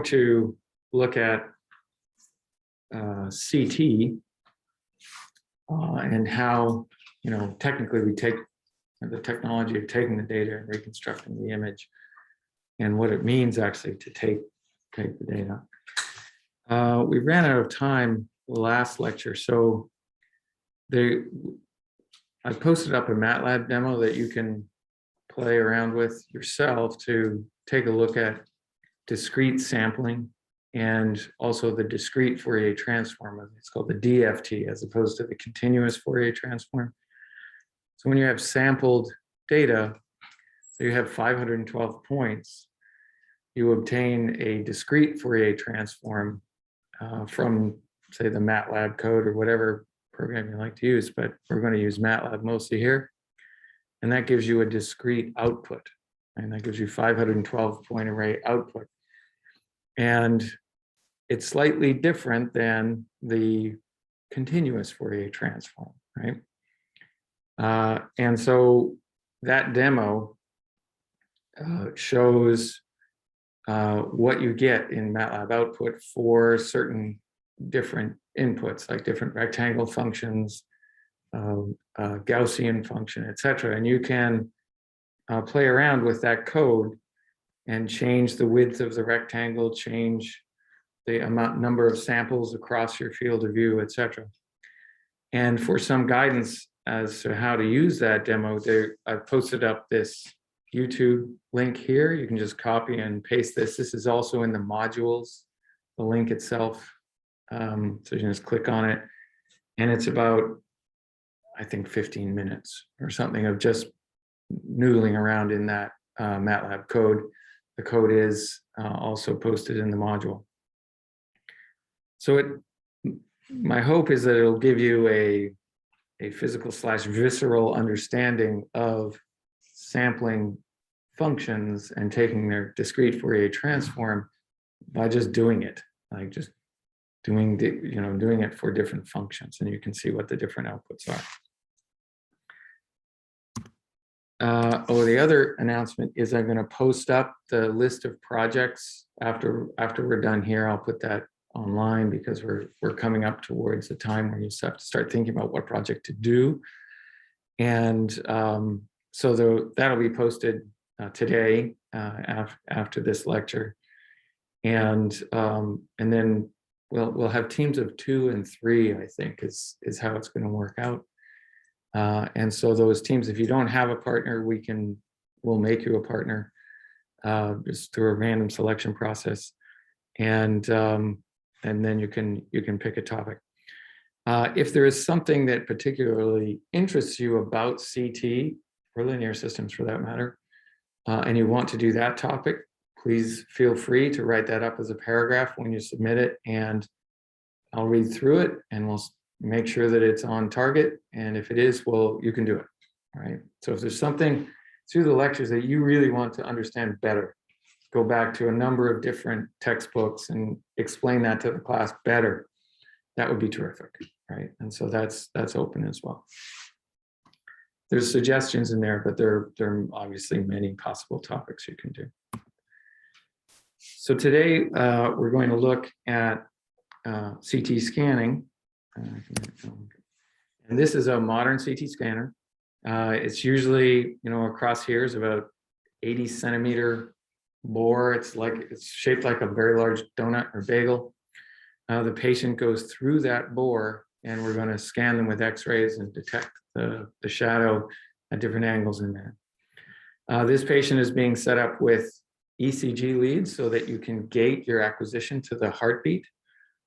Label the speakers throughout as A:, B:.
A: to look at CT and how, technically we take the technology of taking the data and reconstructing the image and what it means actually to take the data. We ran out of time last lecture, so I posted up a MATLAB demo that you can play around with yourself to take a look at discrete sampling and also the discrete Fourier transform. It's called the DFT as opposed to the continuous Fourier transform. So when you have sampled data, so you have 512 points, you obtain a discrete Fourier transform from, say, the MATLAB code or whatever program you like to use, but we're going to use MATLAB mostly here. And that gives you a discrete output, and that gives you 512 point array output. And it's slightly different than the continuous Fourier transform, right? And so that demo shows what you get in MATLAB output for certain different inputs, like different rectangle functions, Gaussian function, etc. And you can play around with that code and change the width of the rectangle, change the number of samples across your field of view, etc. And for some guidance as to how to use that demo, I've posted up this YouTube link here. You can just copy and paste this. This is also in the modules, the link itself. So you can just click on it. And it's about, I think, 15 minutes or something of just noodling around in that MATLAB code. The code is also posted in the module. So my hope is that it'll give you a physical/visceral understanding of sampling functions and taking their discrete Fourier transform by just doing it, like just doing it for different functions, and you can see what the different outputs are. The other announcement is I'm going to post up the list of projects after we're done here. I'll put that online because we're coming up towards the time where you have to start thinking about what project to do. And so that'll be posted today after this lecture. And then we'll have teams of 2 and 3, I think, is how it's going to work out. And so those teams, if you don't have a partner, we'll make you a partner just through a random selection process. And then you can pick a topic. If there is something that particularly interests you about CT, or linear systems for that matter, and you want to do that topic, please feel free to write that up as a paragraph when you submit it, and I'll read through it and we'll make sure that it's on target. And if it is, well, you can do it, all right? So if there's something through the lectures that you really want to understand better, go back to a number of different textbooks and explain that to the class better. That would be terrific, right? And so that's open as well. There's suggestions in there, but there are obviously many possible topics you can do. So today we're going to look at CT scanning. And this is a modern CT scanner. It's usually, across here is about 80 centimeter bore. It's shaped like a very large donut or bagel. The patient goes through that bore, and we're going to scan them with X-rays and detect the shadow at different angles in there. This patient is being set up with ECG leads so that you can gate your acquisition to the heartbeat.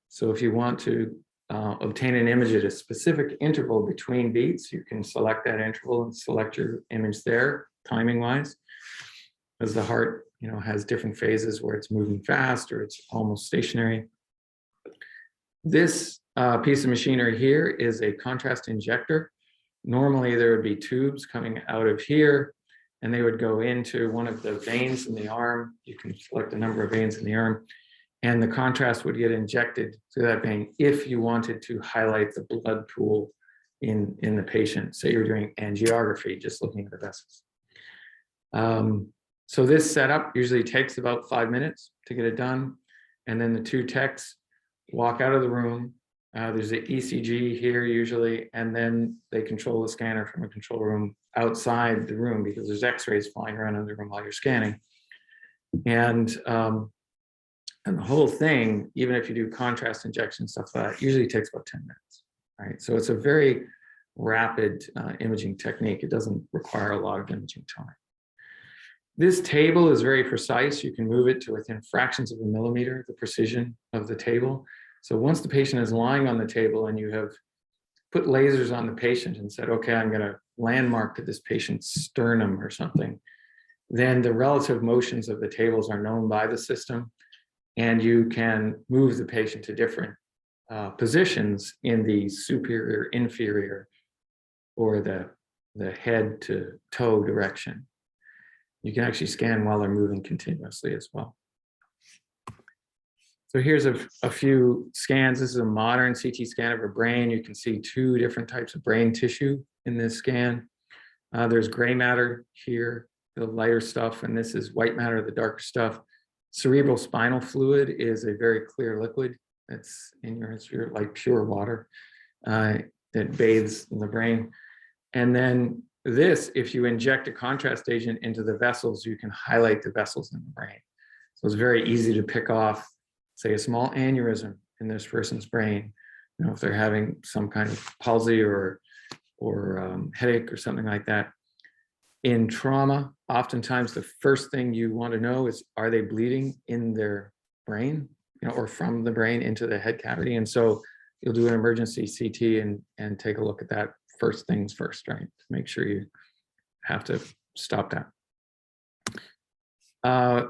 A: So if you want to obtain an image at a specific interval between beats, you can select that interval and select your image there, timing-wise, as the heart has different phases where it's moving fast or it's almost stationary. This piece of machinery here is a contrast injector. Normally there would be tubes coming out of here, and they would go into one of the veins in the arm. You can select a number of veins in the arm, and the contrast would get injected through that vein if you wanted to highlight the blood pool in the patient. Say you're doing angiography, just looking at the vessels. So this setup usually takes about 5 minutes to get it done. and then the two techs walk out of the room. There's an ECG here usually, and then they control the scanner from a control room outside the room because there's x-rays flying around in the room while you're scanning. And the whole thing, even if you do contrast injection, stuff like that, usually takes about 10 minutes, right? So it's a very rapid imaging technique. It doesn't require a lot of imaging time. This table is very precise. You can move it to within fractions of a millimeter, the precision of the table. So once the patient is lying on the table and you have put lasers on the patient and said, okay, I'm going to landmark to this patient's sternum or something, then the relative motions of the tables are known by the system, and you can move the patient to different positions in the superior, inferior, or the head to toe direction. You can actually scan while they're moving continuously as well. So here's a few scans. This is a modern CT scan of a brain. You can see two different types of brain tissue in this scan. There's gray matter here, the lighter stuff, and this is white matter, the darker stuff. Cerebral spinal fluid is a very clear liquid that's in your history, like pure water that bathes in the brain. And then this, if you inject a contrast agent into the vessels, you can highlight the vessels in the brain. So it's very easy to pick off, say, a small aneurysm in this person's brain. You know, if they're having some kind of palsy or headache or something like that. In trauma, oftentimes the first thing you want to know is, are they bleeding in their brain, you know, or from the brain into the head cavity? And so you'll do an emergency CT and take a look at that first things first, right? To make sure you have to stop that.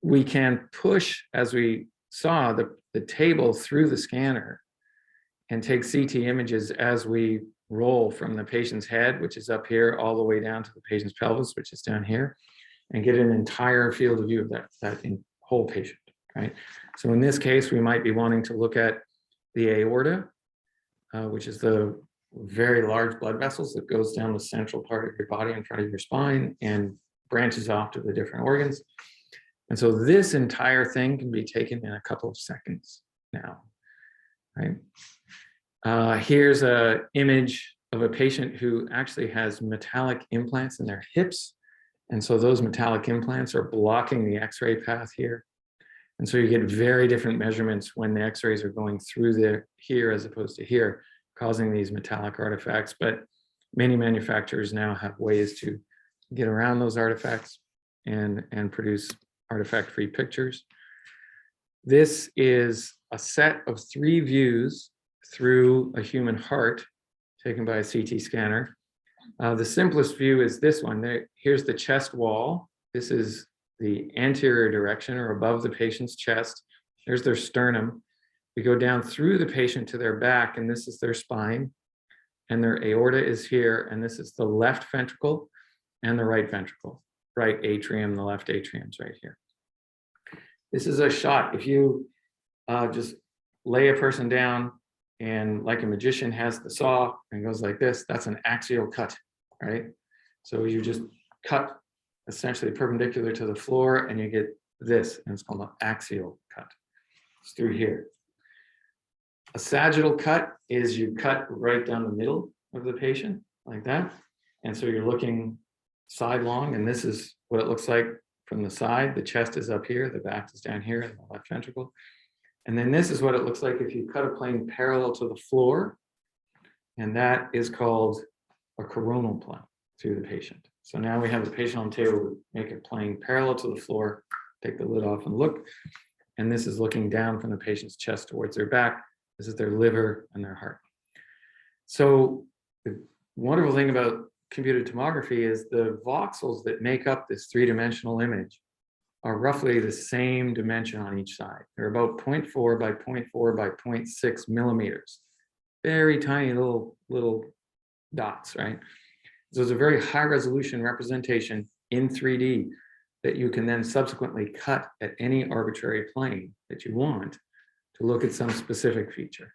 A: We can push, as we saw, the table through the scanner and take CT images as we roll from the patient's head, which is up here, all the way down to the patient's pelvis, which is down here, and get an entire field of view of that whole patient, right? So in this case, we might be wanting to look at the aorta, which is the very large blood vessels that goes down the central part of your body in front of your spine and branches off to the different organs. And so this entire thing can be taken in a couple of seconds now, right? Here's an image of a patient who actually has metallic implants in their hips. And so those metallic implants are blocking the X-ray path here. And so you get very different measurements when the X-rays are going through here as opposed to here, causing these metallic artifacts. But many manufacturers now have ways to get around those artifacts and produce artifact-free pictures. This is a set of 3 views through a human heart taken by a CT scanner. The simplest view is this one. Here's the chest wall. This is the anterior direction, or above the patient's chest. There's their sternum. We go down through the patient to their back, and this is their spine. And their aorta is here, and this is the left ventricle and the right ventricle. Right atrium, the left atrium's right here. This is a shot. If you just lay a person down and, like a magician has the saw and goes like this, that's an axial cut, right? So you just cut essentially perpendicular to the floor and you get this, and it's called an axial cut. It's through here. A sagittal cut is you cut right down the middle of the patient like that. And so you're looking sidelong, and this is what it looks like from the side. The chest is up here, the back is down here in the left ventricle. And then this is what it looks like if you cut a plane parallel to the floor, and that is called a coronal plane through the patient. So now we have the patient on the table, make a plane parallel to the floor, take the lid off and look, and this is looking down from the patient's chest towards their back. This is their liver and their heart. So the wonderful thing about computed tomography is the voxels that make up this 3-dimensional image are roughly the same dimension on each side. They're about 0.4 by 0.4 by 0.6 millimeters. Very tiny little dots, right? So it's a very high resolution representation in 3D that you can then subsequently cut at any arbitrary plane that you want to look at some specific feature.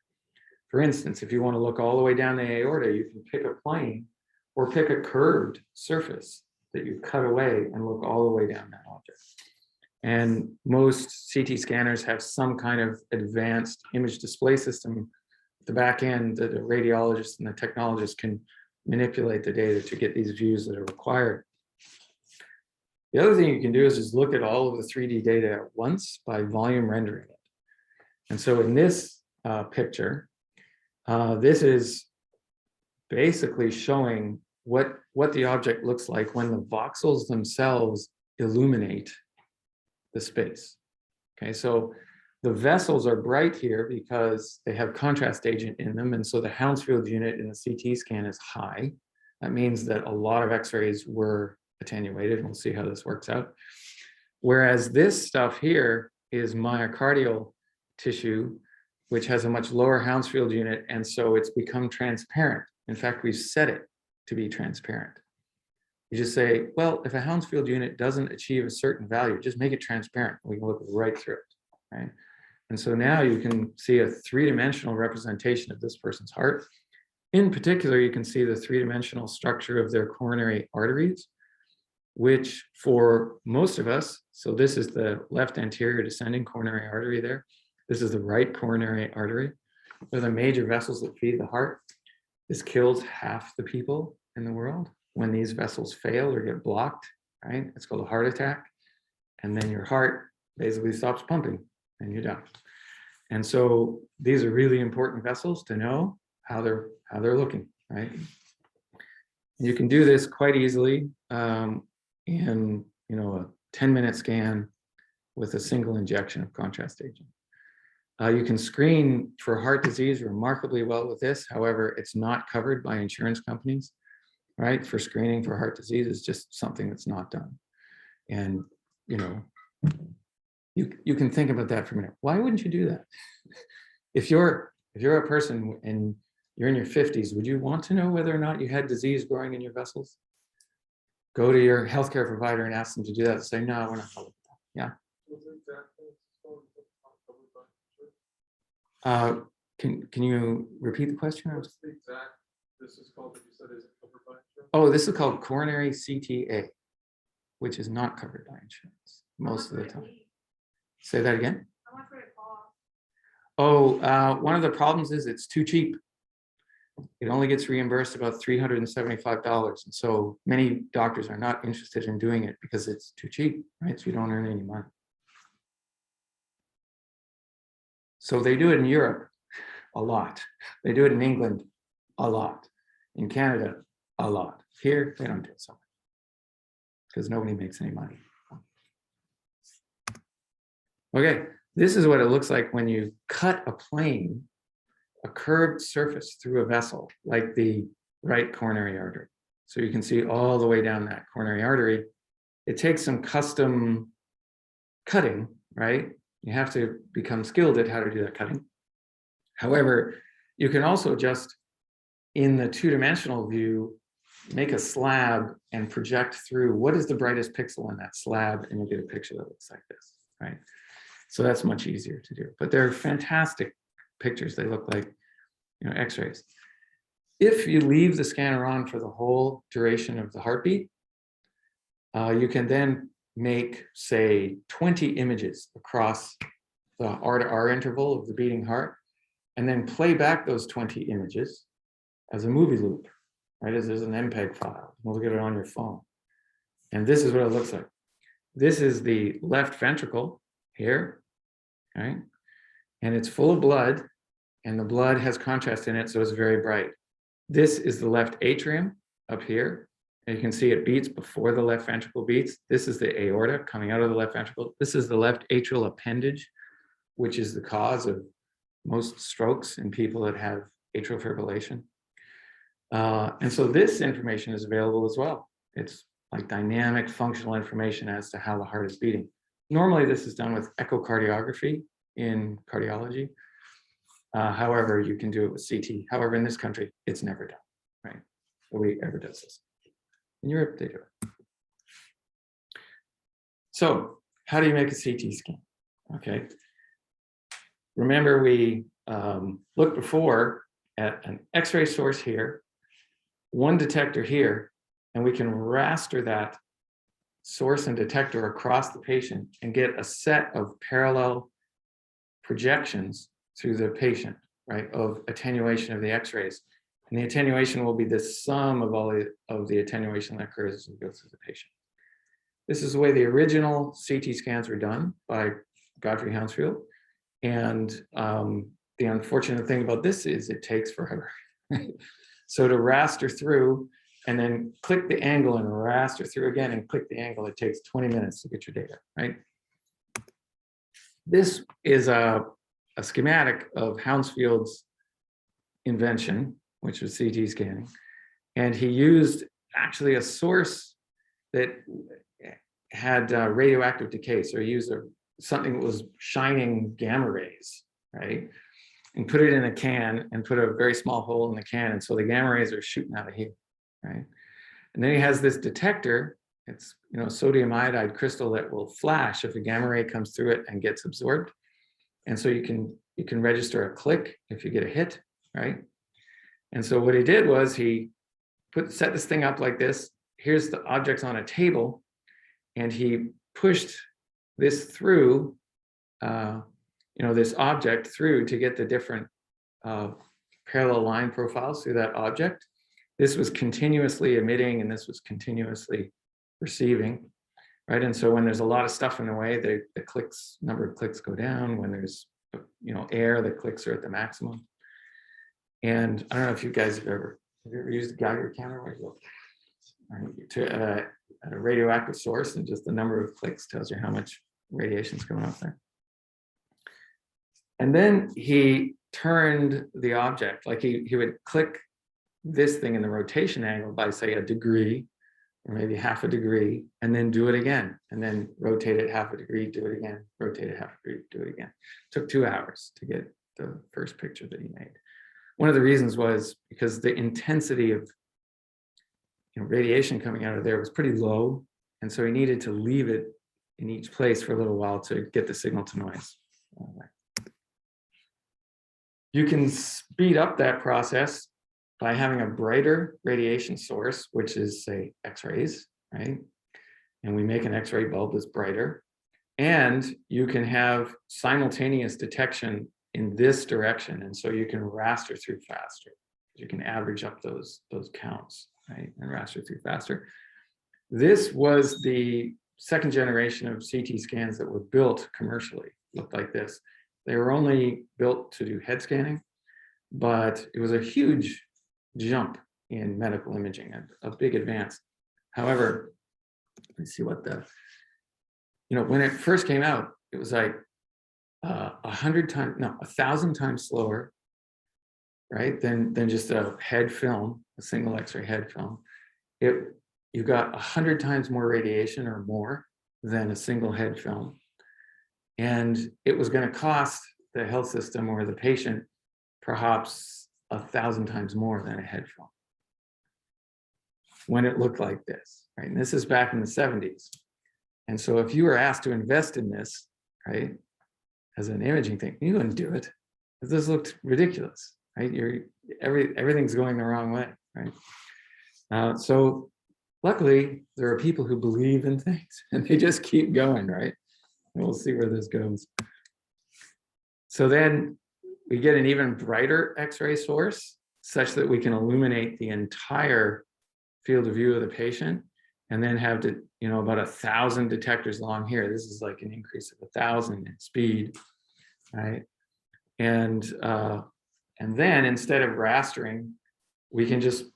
A: For instance, if you want to look all the way down the aorta, you can pick a plane or pick a curved surface that you cut away and look all the way down that object. And most CT scanners have some kind of advanced image display system at the back end that the radiologist and the technologist can manipulate the data to get these views that are required. The other thing you can do is just look at all of the 3D data at once by volume rendering it. And so in this picture, this is basically showing what the object looks like when the voxels themselves illuminate the space. Okay, so the vessels are bright here because they have contrast agent in them, and so the Hounsfield unit in the CT scan is high. That means that a lot of X-rays were attenuated. We'll see how this works out. Whereas this stuff here is myocardial tissue, which has a much lower Hounsfield unit, and so it's become transparent. In fact, we've set it to be transparent. You just say, well, if a Hounsfield unit doesn't achieve a certain value, just make it transparent. We can look right through it, right? And so now you can see a three-dimensional representation of this person's heart. In particular, you can see the three-dimensional structure of their coronary arteries, which for most of us, so this is the left anterior descending coronary artery there. This is the right coronary artery. They're the major vessels that feed the heart. This kills half the people in the world when these vessels fail or get blocked, right? It's called a heart attack. And then your heart basically stops pumping and you're done. And so these are really important vessels to know how they're looking, right? You can do this quite easily in a 10-minute scan with a single injection of contrast agent. You can screen for heart disease remarkably well with this. However, it's not covered by insurance companies, right? For screening for heart disease is just something that's not done. And, you can think about that for a minute. Why wouldn't you do that? If you're a person and you're in your 50s, would you want to know whether or not you had disease growing in your vessels? Go to your healthcare provider and ask them to do that. Say, no, we're not covered. Yeah. Can you repeat the question?
B: What's the exact, this is called, that you said, is it covered by insurance?
A: Oh, this is called coronary CTA, which is not covered by insurance most of the time. Say that again?
C: How much would it cost?
A: Oh, one of the problems is it's too cheap. It only gets reimbursed about $375. And so many doctors are not interested in doing it because it's too cheap, right? So you don't earn any money. So they do it in Europe a lot. They do it in England a lot. In Canada, a lot. Here, they don't do it so much because nobody makes any money. Okay, this is what it looks like when you cut a plane, a curved surface through a vessel, like the right coronary artery. So you can see all the way down that coronary artery. It takes some custom cutting, right? You have to become skilled at how to do that cutting. However, you can also just, in the two-dimensional view, make a slab and project through what is the brightest pixel in that slab, and you'll get a picture that looks like this, right? So that's much easier to do. But they're fantastic pictures. They look like, X-rays. If you leave the scanner on for the whole duration of the heartbeat, you can then make, say, 20 images across the R to R interval of the beating heart, and then play back those 20 images as a movie loop, right? As there's an MPEG file. We'll look at it on your phone. And this is what it looks like. This is the left ventricle here, right? And it's full of blood, and the blood has contrast in it, so it's very bright. This is the left atrium up here. And you can see it beats before the left ventricle beats. This is the aorta coming out of the left ventricle. This is the left atrial appendage, which is the cause of most strokes in people that have atrial fibrillation. And so this information is available as well. It's like dynamic functional information as to how the heart is beating. Normally, this is done with echocardiography in cardiology. However, you can do it with CT. However, in this country, it's never done, right? Nobody ever does this. In Europe, they do it. So how do you make a CT scan? Okay. Remember, we looked before at an X-ray source here, one detector here, and we can raster that source and detector across the patient and get a set of parallel projections through the patient, right, of attenuation of the X-rays. And the attenuation will be the sum of all of the attenuation that occurs as we go through the patient. This is the way the original CT scans were done by Godfrey Hounsfield. And the unfortunate thing about this is it takes forever. So to raster through and then click the angle and raster through again and click the angle, it takes 20 minutes to get your data, right? This is a schematic of Hounsfield's invention, which was CT scanning. And he used actually a source that had radioactive decay. So he used something that was shining gamma rays, right? And put it in a can and put a very small hole in the can. And so the gamma rays are shooting out of here, right? And then he has this detector. It's, you know, sodium iodide crystal that will flash if a gamma ray comes through it and gets absorbed. And so you can register a click if you get a hit, right? And so what he did was he set this thing up like this. Here's the objects on a table, and he pushed this through, this object through to get the different parallel line profiles through that object. This was continuously emitting, and this was continuously receiving, right? And so when there's a lot of stuff in the way, the number of clicks go down. When there's, air, the clicks are at the maximum. And I don't know if you guys have ever used a Geiger counter where you go at a radioactive source, and just the number of clicks tells you how much radiation is coming off there. And then he turned the object, like he would click this thing in the rotation angle by, say, a degree or maybe half a degree, and then do it again, and then rotate it half a degree, do it again, rotate it half a degree, do it again. It took 2 hours to get the first picture that he made. One of the reasons was because the intensity of radiation coming out of there was pretty low, and so he needed to leave it in each place for a little while to get the signal to noise. You can speed up that process by having a brighter radiation source, which is, say, X-rays, right? And we make an X-ray bulb that's brighter. And you can have simultaneous detection in this direction. And so you can raster through faster. You can average up those counts, right? And raster through faster. This was the second generation of CT scans that were built commercially, looked like this. They were only built to do head scanning, but it was a huge jump in medical imaging, a big advance. However, let's see what when it first came out, it was like 1,000 times slower, right? Than just a head film, a single X-ray head film. You got 100 times more radiation or more than a single head film. And it was going to cost the health system or the patient perhaps 1,000 times more than a head film when it looked like this, right? And this is back in the 70s. And so if you were asked to invest in this, right, as an imaging thing, you wouldn't do it. This looked ridiculous, right? Everything's going the wrong way, right? So luckily, there are people who believe in things and they just keep going, right? And we'll see where this goes. So then we get an even brighter X-ray source such that we can illuminate the entire field of view of the patient, and then have about 1,000 detectors along here. This is like an increase of 1,000 in speed, right? And then instead of rastering, we can just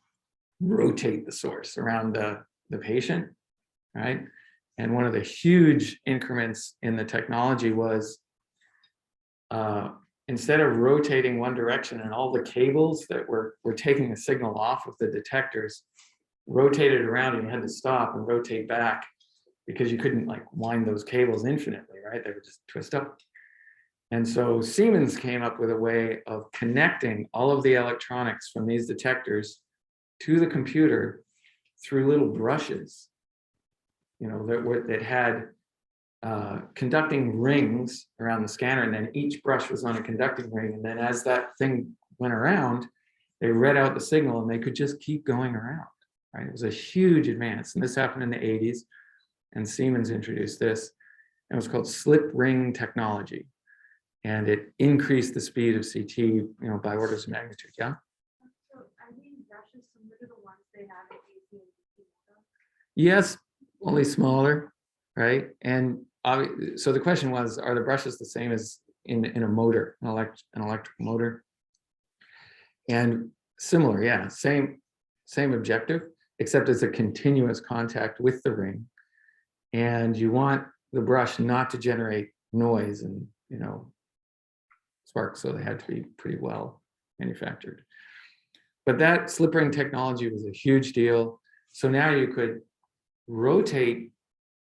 A: rotate the source around the patient, right? And one of the huge increments in the technology was instead of rotating one direction and all the cables that were taking the signal off of the detectors rotated around, and you had to stop and rotate back because you couldn't wind those cables infinitely, right? They would just twist up. And so Siemens came up with a way of connecting all of the electronics from these detectors to the computer through little brushes, that had conducting rings around the scanner, and then each brush was on a conducting ring. And then as that thing went around, they read out the signal and they could just keep going around, right? It was a huge advance. And this happened in the 80s. and Siemens introduced this, and it was called slip ring technology. And it increased the speed of CT, by orders of magnitude. Yeah.
C: So are these brushes similar to the ones they have at AC and DC?
A: Yes, only smaller, right? And so the question was, are the brushes the same as in a motor, an electric motor? And similar, yeah, same objective, except it's a continuous contact with the ring. And you want the brush not to generate noise and, sparks, so they had to be pretty well manufactured. But that slip ring technology was a huge deal. So now you could rotate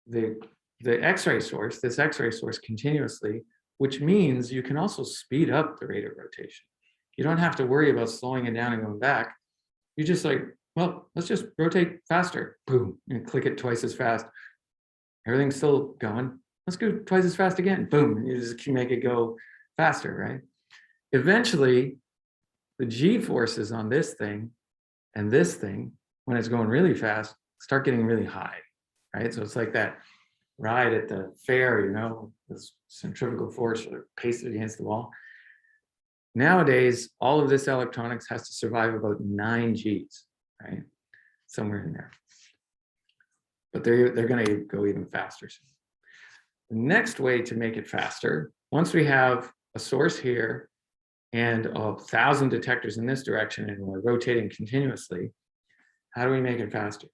A: the X-ray source, this X-ray source continuously, which means you can also speed up the rate of rotation. You don't have to worry about slowing it down and going back. You just well, let's just rotate faster. Boom, and click it twice as fast. Everything's still going. Let's go twice as fast again. Boom, you just make it go faster, right? Eventually, the G forces on this thing and this thing, when it's going really fast, start getting really high, right? So it's like that ride at the fair, this centrifugal force or pasted against the wall. Nowadays, all of this electronics has to survive about 9 Gs, right? Somewhere in there. But they're going to go even faster soon. The next way to make it faster, once we have a source here and 1,000 detectors in this direction and we're rotating continuously, how do we make it faster?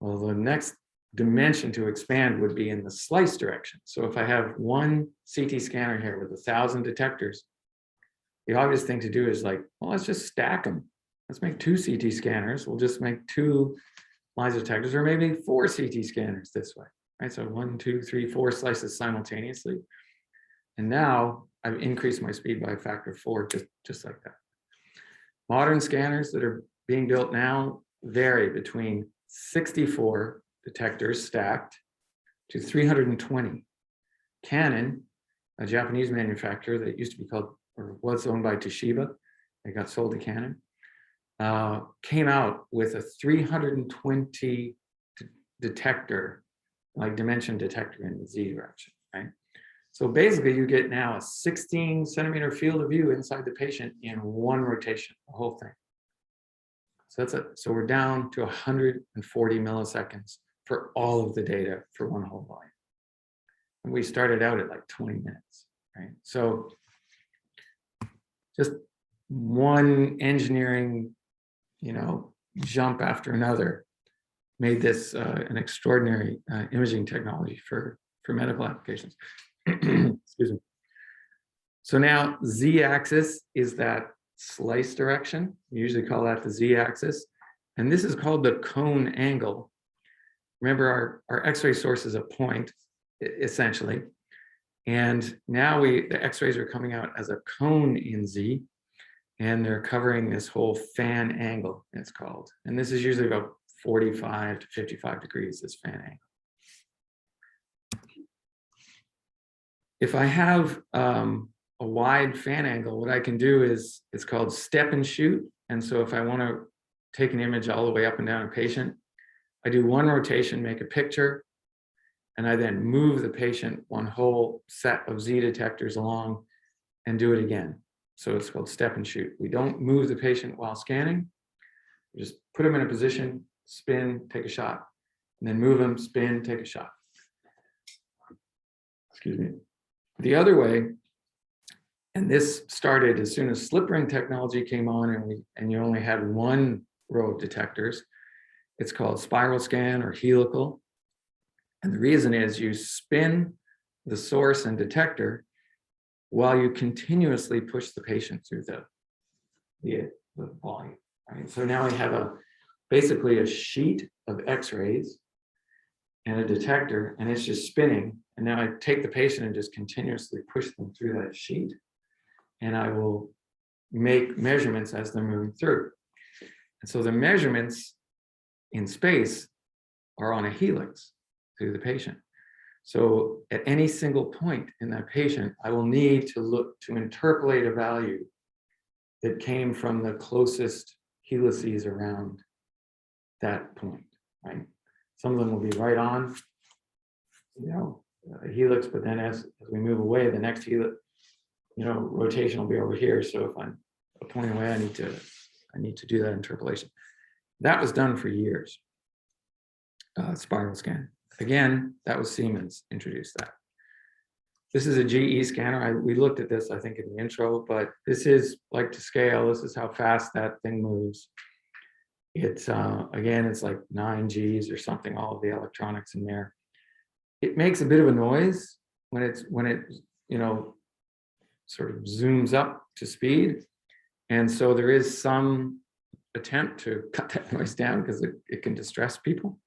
A: Well, the next dimension to expand would be in the slice direction. So if I have one CT scanner here with 1,000 detectors, the obvious thing to do is well, let's just stack them. Let's make 2 CT scanners. We'll just make 2 lines detectors, or maybe 4 CT scanners this way, right? So 1, 2, 3, 4 slices simultaneously. And now I've increased my speed by a factor of 4, just like that. Modern scanners that are being built now vary between 64 detectors stacked to 320. Canon, a Japanese manufacturer that used to be called, or was owned by Toshiba, they got sold to Canon, came out with a 320 detector, dimension detector in the Z direction, right? So basically you get now a 16 centimeter field of view inside the patient in one rotation, the whole thing. So that's it. So we're down to 140 milliseconds for all of the data for one whole volume. And we started out at 20 minutes, right? So just one engineering, jump after another made this an extraordinary imaging technology for medical applications. Excuse me. So now Z-axis is that slice direction. We usually call that the Z-axis. And this is called the cone angle. Remember, our X-ray source is a point, essentially. And now the X-rays are coming out as a cone in Z, and they're covering this whole fan angle, it's called. And this is usually about 45 to 55 degrees, this fan angle. If I have a wide fan angle, what I can do is, it's called step and shoot. And so if I want to take an image all the way up and down a patient, I do one rotation, make a picture, and I then move the patient one whole set of Z detectors along and do it again. So it's called step and shoot. We don't move the patient while scanning. We just put them in a position, spin, take a shot, and then move them, spin, take a shot. Excuse me. The other way, and this started as soon as slip ring technology came on and you only had one row of detectors. It's called spiral scan or helical. And the reason is you spin the source and detector while you continuously push the patient through the volume. Right? So now we have basically a sheet of X-rays and a detector, and it's just spinning. And now I take the patient and just continuously push them through that sheet, and I will make measurements as they're moving through. And so the measurements in space are on a helix through the patient. So at any single point in that patient, I will need to look to interpolate a value that came from the closest helices around that point, right? Some of them will be right on, helix, but then as we move away, the next helix, rotation will be over here. So if I'm pointing away, I need to do that interpolation. That was done for years. Spiral scan. Again, that was Siemens introduced that. This is a GE scanner. We looked at this, I think, in the intro, but this is like to scale. This is how fast that thing moves. It's again, it's like 9 Gs or something, all of the electronics in there. It makes a bit of a noise when it sort of zooms up to speed. And so there is some attempt to cut that noise down because it can distress people.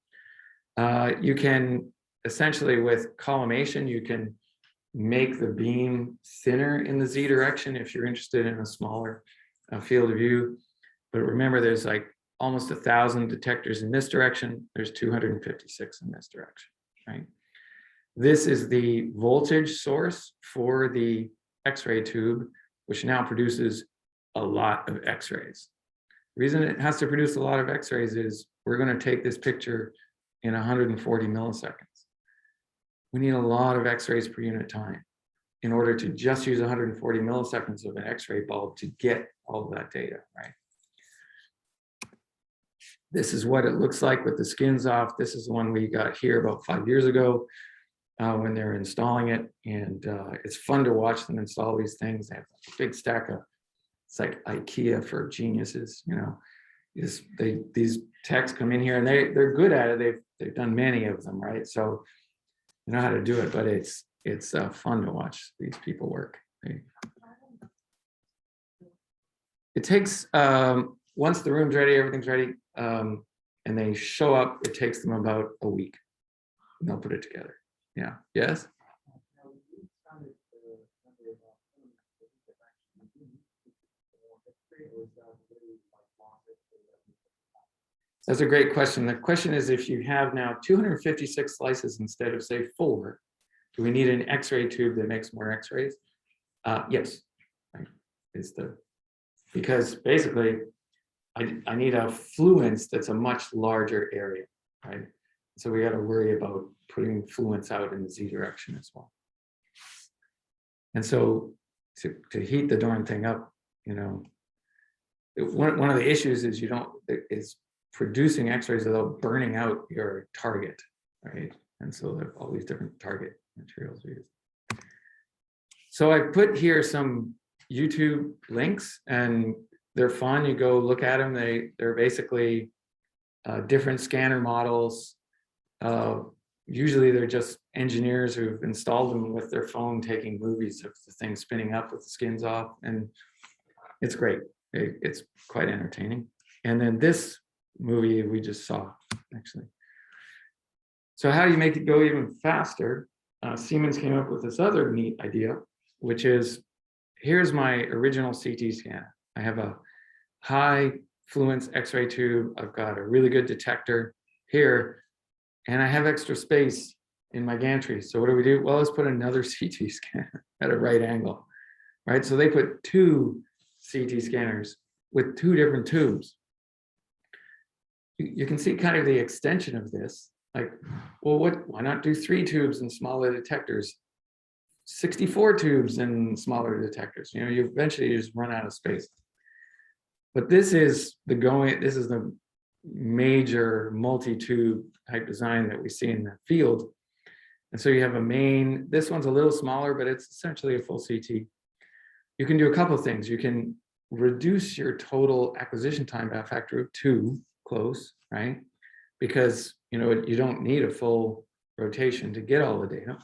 A: You can essentially, with collimation, you can make the beam thinner in the Z direction if you're interested in a smaller field of view. But remember, there's like almost 1,000 detectors in this direction. There's 256 in this direction, right? This is the voltage source for the X-ray tube, which now produces a lot of X-rays. The reason it has to produce a lot of X-rays is we're going to take this picture in 140 milliseconds. We need a lot of X-rays per unit time in order to just use 140 milliseconds of an X-ray bulb to get all of that data, right? This is what it looks like with the skins off. This is the one we got here about 5 years ago when they were installing it. And it's fun to watch them install these things. They have a big stack of, it's like IKEA for geniuses, these techs come in here and they're good at it. They've done many of them, right? So they know how to do it, but it's fun to watch these people work. It takes, once the room's ready, everything's ready, and they show up, it takes them about a week. And they'll put it together. Yeah. Yes? That's a great question. The question is, if you have now 256 slices instead of, say, 4, do we need an X-ray tube that makes more X-rays? Yes. Right. Because basically, I need a fluence that's a much larger area, right? So we got to worry about putting fluence out in the Z direction as well. And so to heat the darn thing up, one of the issues is producing X-rays without burning out your target, right? And so there are all these different target materials we use. So I put here some YouTube links, and they're fun. You go look at them. They're basically different scanner models. Usually they're just engineers who've installed them with their phone, taking movies of the thing spinning up with the skins off, and it's great. It's quite entertaining. And then this movie we just saw, actually. So how do you make it go even faster? Siemens came up with this other neat idea, which is, here's my original CT scanner. I have a high fluence X-ray tube. I've got a really good detector here, and I have extra space in my gantry. So what do? Well, let's put another CT scanner at a right angle, right? So they put 2 CT scanners with 2 different tubes. You can see kind of the extension of this. Like, well, why not do 3 tubes and smaller detectors? 64 tubes and smaller detectors. You eventually just run out of space. But this is the major multi-tube type design that we see in the field. And so you have a main, this one's a little smaller, but it's essentially a full CT. You can do a couple of things. You can reduce your total acquisition time by a factor of 2, close, right? Because you don't need a full rotation to get all the data.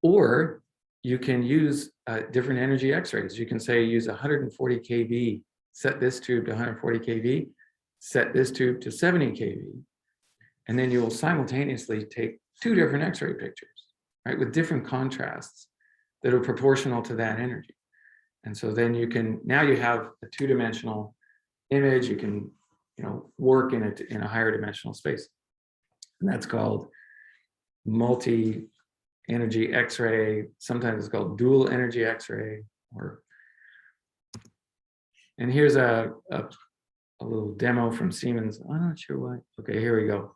A: Or you can use different energy X-rays. You can say use 140 kV, set this tube to 140 kV, set this tube to 70 kV, and then you will simultaneously take 2 different X-ray pictures, right, with different contrasts that are proportional to that energy. And so then now you have a 2-dimensional image. You can work in a higher dimensional space. And that's called multi-energy X-ray. Sometimes it's called dual energy X-ray. And here's a little demo from Siemens. I'm not sure why. Okay, here we go.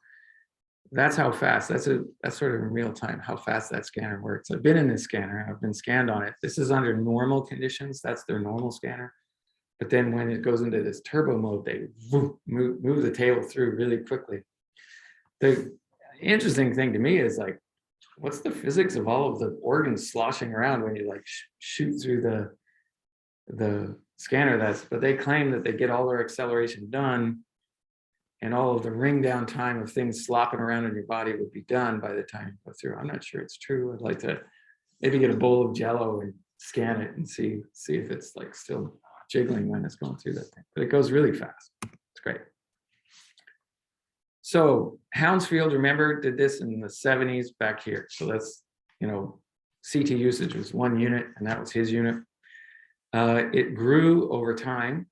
A: that's how fast, that's sort of in real time, how fast that scanner works. I've been in this scanner, I've been scanned on it. This is under normal conditions, that's their normal scanner. But then when it goes into this turbo mode, they move the table through really quickly. The interesting thing to me is like, what's the physics of all of the organs sloshing around when you like shoot through the scanner? But they claim that they get all their acceleration done and all of the ring down time of things slopping around in your body would be done by the time you go through. I'm not sure it's true. I'd like to maybe get a bowl of Jello and scan it and see if it's like still jiggling when it's going through that thing. But it goes really fast. It's great. So Hounsfield, remember, did this in the 70s back here. So that's, you know, CT usage was 1 unit, and that was his unit. It grew over time,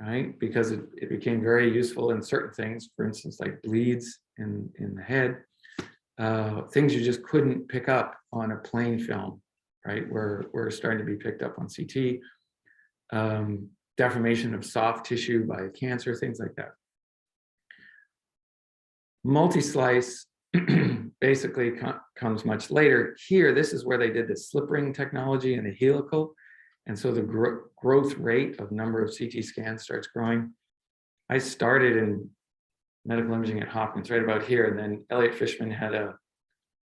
A: right? Because it became very useful in certain things, for instance, like bleeds in the head, things you just couldn't pick up on a plain film, right? Were starting to be picked up on CT. Deformation of soft tissue by cancer, things like that. Multi-slice basically comes much later. Here, this is where they did the slip ring technology and the helical. And so the growth rate of number of CT scans starts growing. I started in medical imaging at Hopkins right about here. And then Elliot Fishman had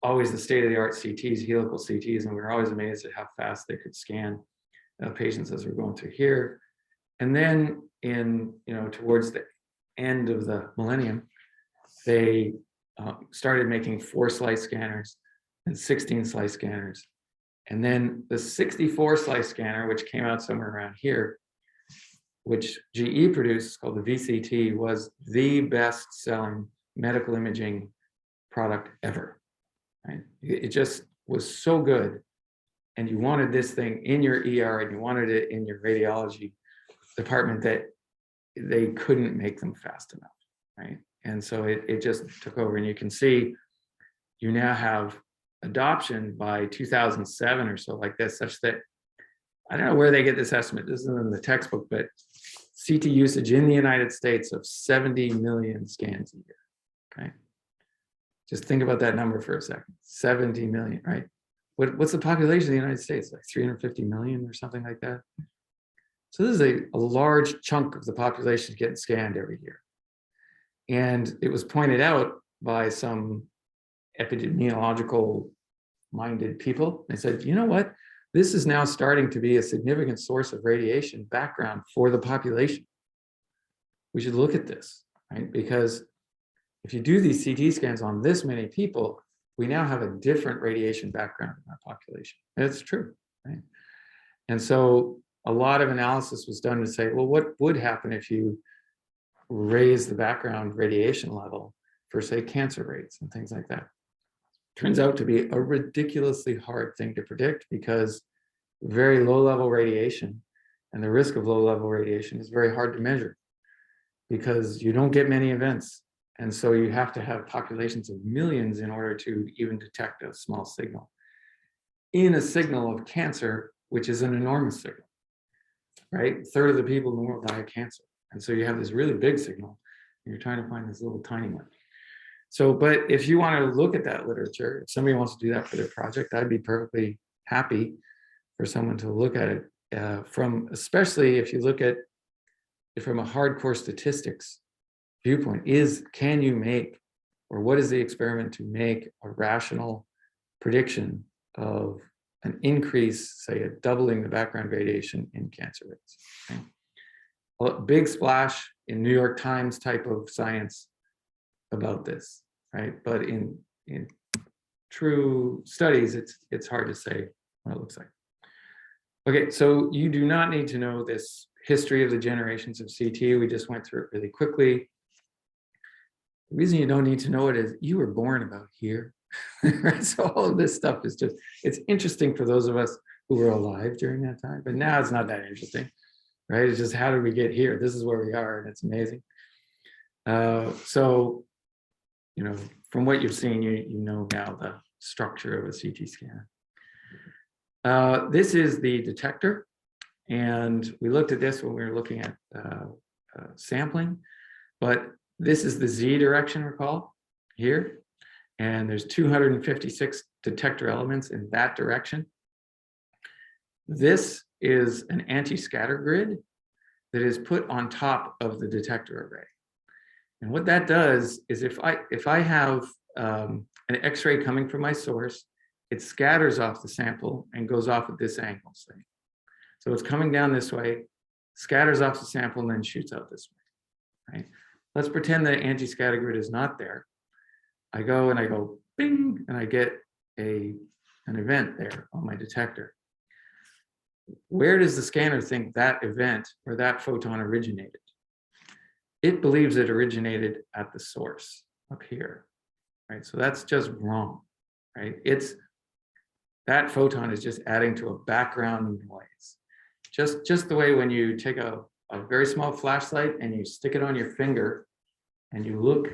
A: always the state-of-the-art CTs, helical CTs, and we were always amazed at how fast they could scan patients as we're going through here. And then towards the end of the millennium, they started making 4-slice scanners and 16-slice scanners. And then the 64-slice scanner, which came out somewhere around here, which GE produced, called the VCT, was the best-selling medical imaging product ever. Right? It just was so good. And you wanted this thing in your ER and you wanted it in your radiology department that they couldn't make them fast enough, right? And so it just took over, and you can see you now have adoption by 2007 or so like this, such that, I don't know where they get this estimate, this isn't in the textbook, but CT usage in the United States of 70 million scans a year, okay? Just think about that number for a second, 70 million, right? What's the population of the United States, like 350 million or something like that? So this is a large chunk of the population getting scanned every year. And it was pointed out by some epidemiological minded people. They said, you know what? This is now starting to be a significant source of radiation background for the population. We should look at this, right? Because if you do these CT scans on this many people, we now have a different radiation background in our population. And it's true, right? And so a lot of analysis was done to say, well, what would happen if you raise the background radiation level for, say, cancer rates and things like that? Turns out to be a ridiculously hard thing to predict, because very low-level radiation and the risk of low-level radiation is very hard to measure because you don't get many events. And so you have to have populations of millions in order to even detect a small signal in a signal of cancer, which is an enormous signal, right? A third of the people in the world die of cancer. And so you have this really big signal, and you're trying to find this little tiny one. So, but if you want to look at that literature, if somebody wants to do that for their project, I'd be perfectly happy for someone to look at it especially if you look at it from a hardcore statistics viewpoint, can you make, or what is the experiment to make a rational prediction of an increase, say a doubling the background radiation in cancer rates? Okay. Well, big splash in New York Times type of science about this, right? But in true studies, it's hard to say what it looks like. Okay, so you do not need to know this history of the generations of CT. We just went through it really quickly. The reason you don't need to know it is you were born about here, right? So all of this stuff is just, it's interesting for those of us who were alive during that time, but now it's not that interesting, right? It's just, how did we get here? This is where we are, and it's amazing. So, you know, from what you've seen, you know now the structure of a CT scan. This is the detector, and we looked at this when we were looking at sampling, but this is the Z direction, recall, here. and there's 256 detector elements in that direction. This is an anti-scatter grid that is put on top of the detector array. And what that does is if I have an X-ray coming from my source, it scatters off the sample and goes off at this angle, say. So it's coming down this way, scatters off the sample, and then shoots out this way, right? Let's pretend the anti-scatter grid is not there. I go and I go bing, and I get an event there on my detector. Where does the scanner think that event or that photon originated? It believes it originated at the source up here, right? So that's just wrong, right? That photon is just adding to a background noise. Just the way when you take a very small flashlight and you stick it on your finger and you look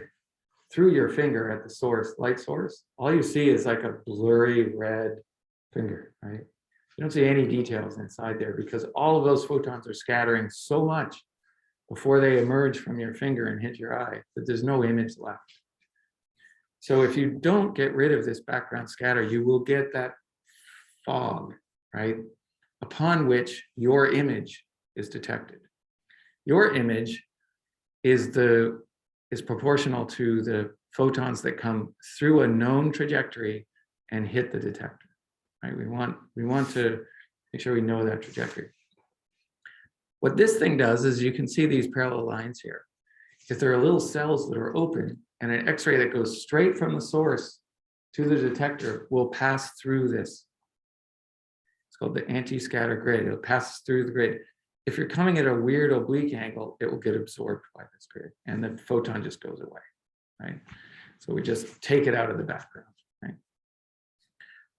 A: through your finger at the source, light source, all you see is like a blurry red finger, right? You don't see any details inside there because all of those photons are scattering so much before they emerge from your finger and hit your eye that there's no image left. So if you don't get rid of this background scatter, you will get that fog, right? Upon which your image is detected. Your image is proportional to the photons that come through a known trajectory and hit the detector, right? We want to make sure we know that trajectory. What this thing does is you can see these parallel lines here. If there are little cells that are open and an X-ray that goes straight from the source to the detector will pass through this. It's called the anti-scatter grid. It'll pass through the grid. If you're coming at a weird oblique angle, it will get absorbed by this grid and the photon just goes away, right? So we just take it out of the background, right?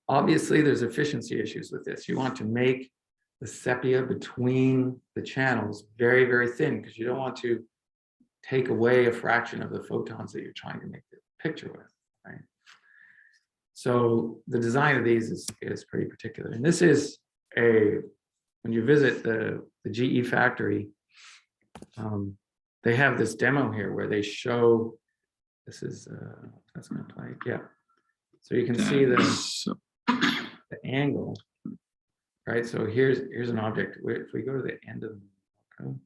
A: Obviously, there's efficiency issues with this. You want to make the sepia between the channels very, very thin because you don't want to take away a fraction of the photons that you're trying to make the picture with, right? So the design of these is pretty particular. And this is when you visit the GE factory, they have this demo here where they show, this is, that's gonna play, yeah. So you can see the angle, right? So here's an object. If we go to the end of the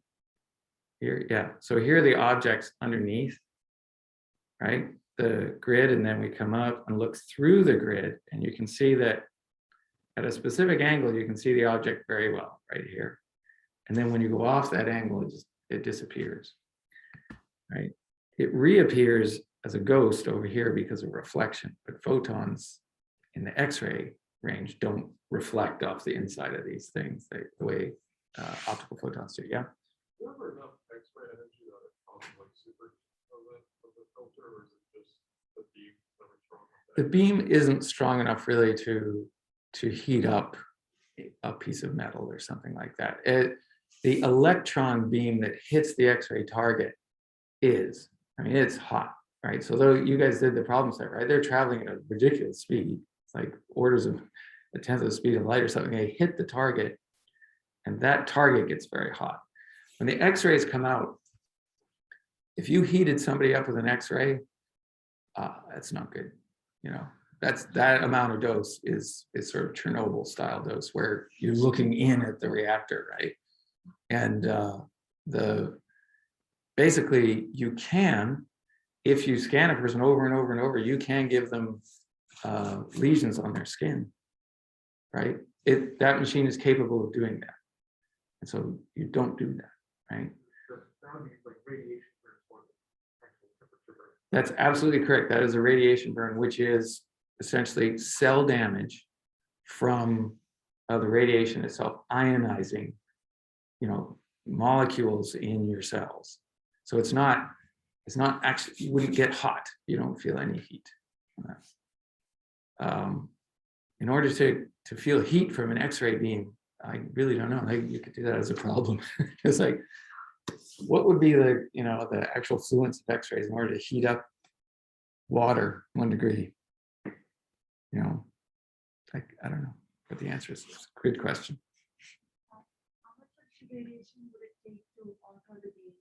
A: here, yeah. So here are the objects underneath, right? The grid, and then we come up and look through the grid, and you can see that at a specific angle, you can see the object very well right here. And then when you go off that angle, it disappears, right? It reappears as a ghost over here because of reflection, but photons in the X-ray range don't reflect off the inside of these things the way optical photons do, yeah?
B: Is there ever enough X-ray energy that it causes like super of the filter, or is it just the beam never strong enough?
A: The beam isn't strong enough really to heat up a piece of metal or something like that. The electron beam that hits the X-ray target is, I mean, it's hot, right? So though you guys did the problem set, right? They're traveling at a ridiculous speed. It's like orders of a tenth of the speed of light or something. They hit the target and that target gets very hot. When the X-rays come out, if you heated somebody up with an X-ray, that's not good. You know, that amount of dose is sort of Chernobyl style dose where you're looking in at the reactor, right? And basically you can, if you scan a person over and over and over, you can give them lesions on their skin, right? That machine is capable of doing that. And so you don't do that, right? That's absolutely correct. That is a radiation burn, which is essentially cell damage from the radiation itself ionizing, you know, molecules in your cells. So it's not actually, you wouldn't get hot. You don't feel any heat. In order to feel heat from an X-ray beam, I really don't know. Like, you could do that as a problem. It's like, what would be the, you know, the actual fluence of X-rays in order to heat up water 1 degree? You know, like, I don't know what the answer is. It's a good question.
C: How much radiation would it take to alter the beam?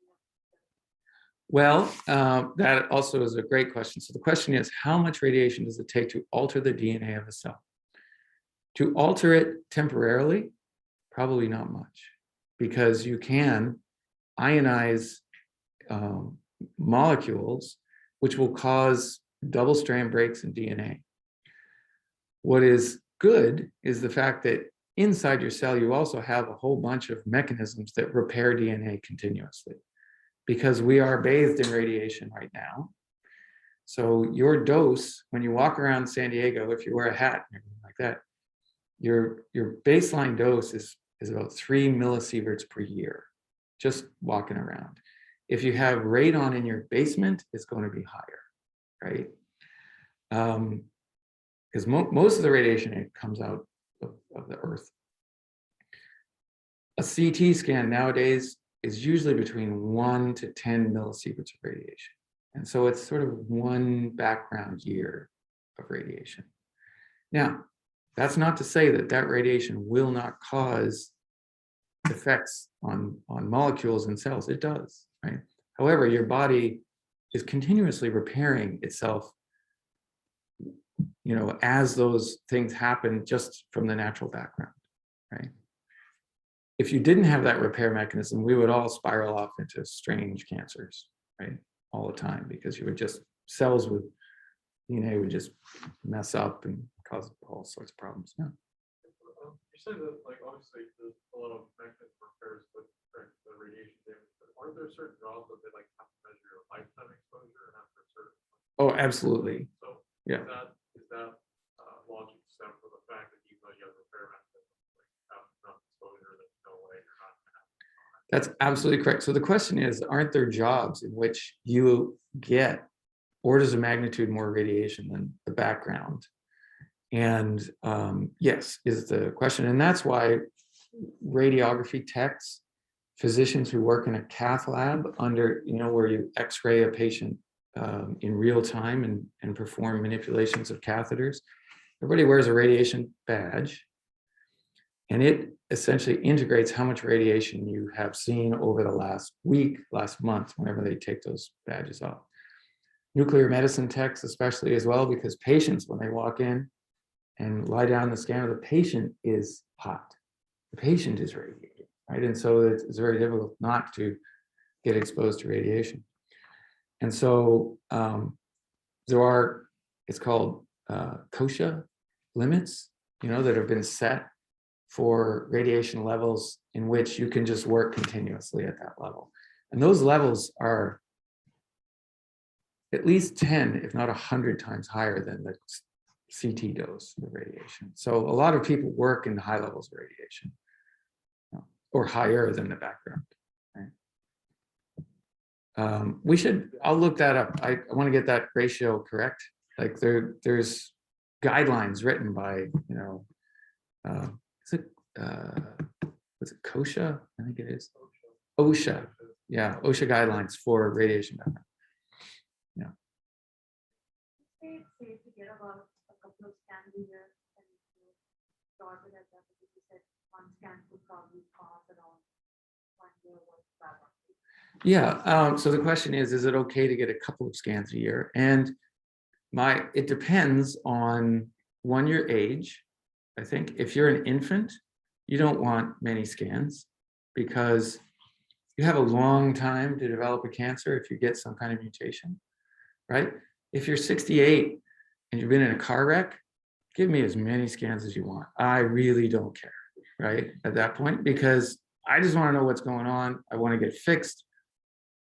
A: Well, that also is a great question. So the question is, how much radiation does it take to alter the DNA of a cell? To alter it temporarily, probably not much, because you can ionize molecules, which will cause double strand breaks in DNA. What is good is the fact that inside your cell, you also have a whole bunch of mechanisms that repair DNA continuously, because we are bathed in radiation right now. So your dose, when you walk around San Diego, if you wear a hat and everything like that, your baseline dose is about 3 millisieverts per year, just walking around. If you have radon in your basement, it's going to be higher, right? Because most of the radiation, it comes out of the earth. A CT scan nowadays is usually between 1 to 10 millisieverts of radiation. And so it's sort of 1 background year of radiation. Now, that's not to say that that radiation will not cause effects on molecules and cells. It does, right? However, your body is continuously repairing itself, you know, as those things happen just from the natural background, right? If you didn't have that repair mechanism, we would all spiral off into strange cancers, right? All the time, because you would just, cells with DNA would just mess up and cause all sorts of problems. Yeah.
B: You said that, like, obviously there's a lot of mechanism repairs with the radiation damage, but are there certain jobs that they like have to measure your lifetime exposure and after a certain?
A: Oh, absolutely.
B: So
A: Yeah.
B: is that logic stem from the fact that even though you have repair mechanisms, like have enough exposure, there's no way you're not gonna have.
A: That's absolutely correct. So the question is, aren't there jobs in which you get orders of magnitude more radiation than the background? And yes, is the question. And that's why radiography techs, physicians who work in a cath lab under, you know, where you x-ray a patient in real time and perform manipulations of catheters, everybody wears a radiation badge. And it essentially integrates how much radiation you have seen over the last week, last month, whenever they take those badges off. Nuclear medicine techs especially as well, because patients, when they walk in and lie down the scanner, the patient is hot. The patient is radiated, right? And so it's very difficult not to get exposed to radiation. And so there are, it's called COSHA limits, you know, that have been set for radiation levels in which you can just work continuously at that level. And those levels are at least 10, if not 100 times higher than the CT dose of radiation. So a lot of people work in high levels of radiation, or higher than the background. Right? We should, I'll look that up. I want to get that ratio correct. Like there's guidelines written by, you know, was it COSHA? I think it is. OSHA. Yeah, OSHA guidelines for radiation background. Yeah.
C: It's safe to get about a couple of scans a year and start it at that, because you said one scan would probably cost around 1 year worth of that.
A: Yeah. So the question is it okay to get a couple of scans a year? And it depends on your age. I think if you're an infant, you don't want many scans because you have a long time to develop a cancer if you get some kind of mutation, right? If you're 68 and you've been in a car wreck, give me as many scans as you want. I really don't care, right? At that point, because I just want to know what's going on. I want to get fixed.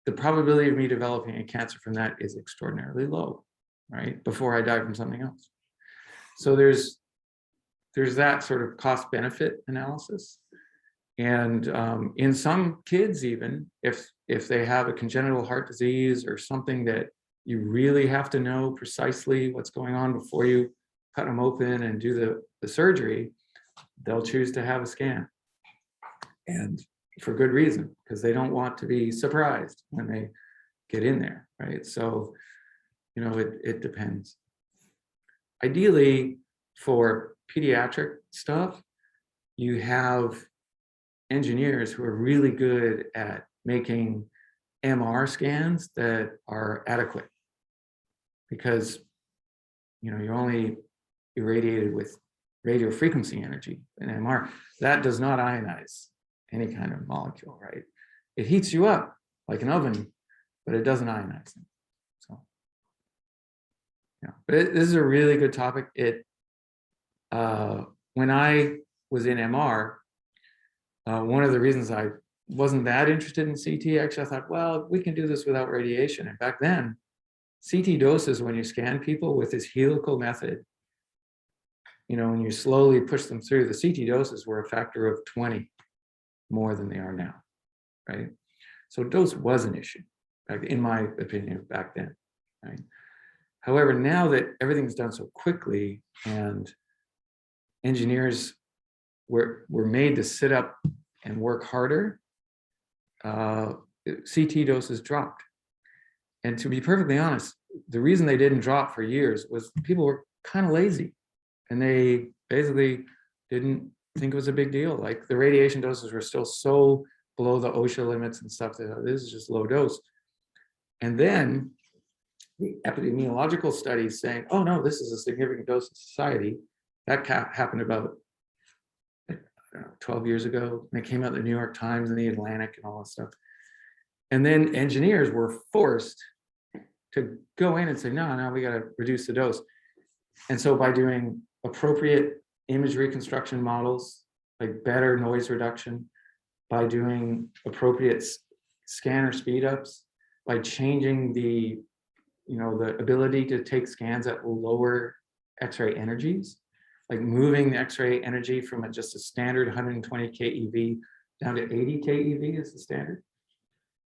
A: The probability of me developing a cancer from that is extraordinarily low, right? Before I die from something else. So there's that sort of cost benefit analysis. And in some kids, even if they have a congenital heart disease or something that you really have to know precisely what's going on before you cut them open and do the surgery, they'll choose to have a scan. And for good reason, because they don't want to be surprised when they get in there, right? So, you know, it depends. Ideally, for pediatric stuff, you have engineers who are really good at making MR scans that are adequate, because you're only irradiated with radio frequency energy in MR. That does not ionize any kind of molecule, right? It heats you up like an oven, but it doesn't ionize them. So, yeah, but this is a really good topic. When I was in MR, one of the reasons I wasn't that interested in CT, actually, I thought, well, we can do this without radiation. And back then, CT doses, when you scan people with this helical method, when you slowly push them through, the CT doses were a factor of 20 more than they are now, right? So dose was an issue, in my opinion, back then, right? However, now that everything's done so quickly and engineers were made to sit up and work harder, CT doses dropped. And to be perfectly honest, the reason they didn't drop for years was people were kind of lazy, and they basically didn't think it was a big deal. Like the radiation doses were still so below the OSHA limits and stuff that this is just low dose. And then the epidemiological studies saying, oh no, this is a significant dose in society. That happened about 12 years ago. And it came out in the New York Times and the Atlantic and all that stuff. And then engineers were forced to go in and say, no, we got to reduce the dose. And so by doing appropriate image reconstruction models, like better noise reduction, by doing appropriate scanner speedups, by changing the ability to take scans at lower X-ray energies, like moving the X-ray energy from just a standard 120 keV down to 80 keV is the standard.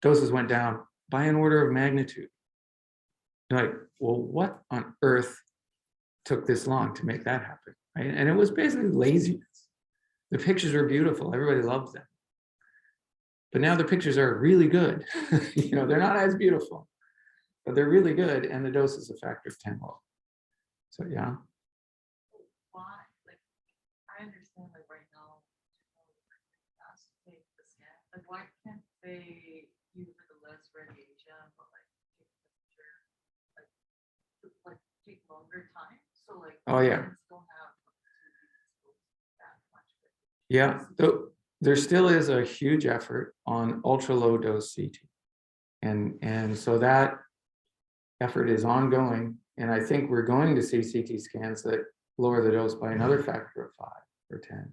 A: Doses went down by an order of magnitude. You're like, well, what on earth took this long to make that happen, right? And it was basically laziness. The pictures were beautiful, everybody loves them. But now the pictures are really good. They're not as beautiful, but they're really good, and the dose is a factor of 10 low. So yeah.
D: Why? Like, I understand, like right now, has to take the scan. Like, why can't they use the less radiation, but like take the temperature, like take longer time? So like,
A: Oh yeah.
D: patients don't have that much radiation.
A: Yeah. So there still is a huge effort on ultra low dose CT, and so that effort is ongoing. And I think we're going to see CT scans that lower the dose by another factor of 5 or 10.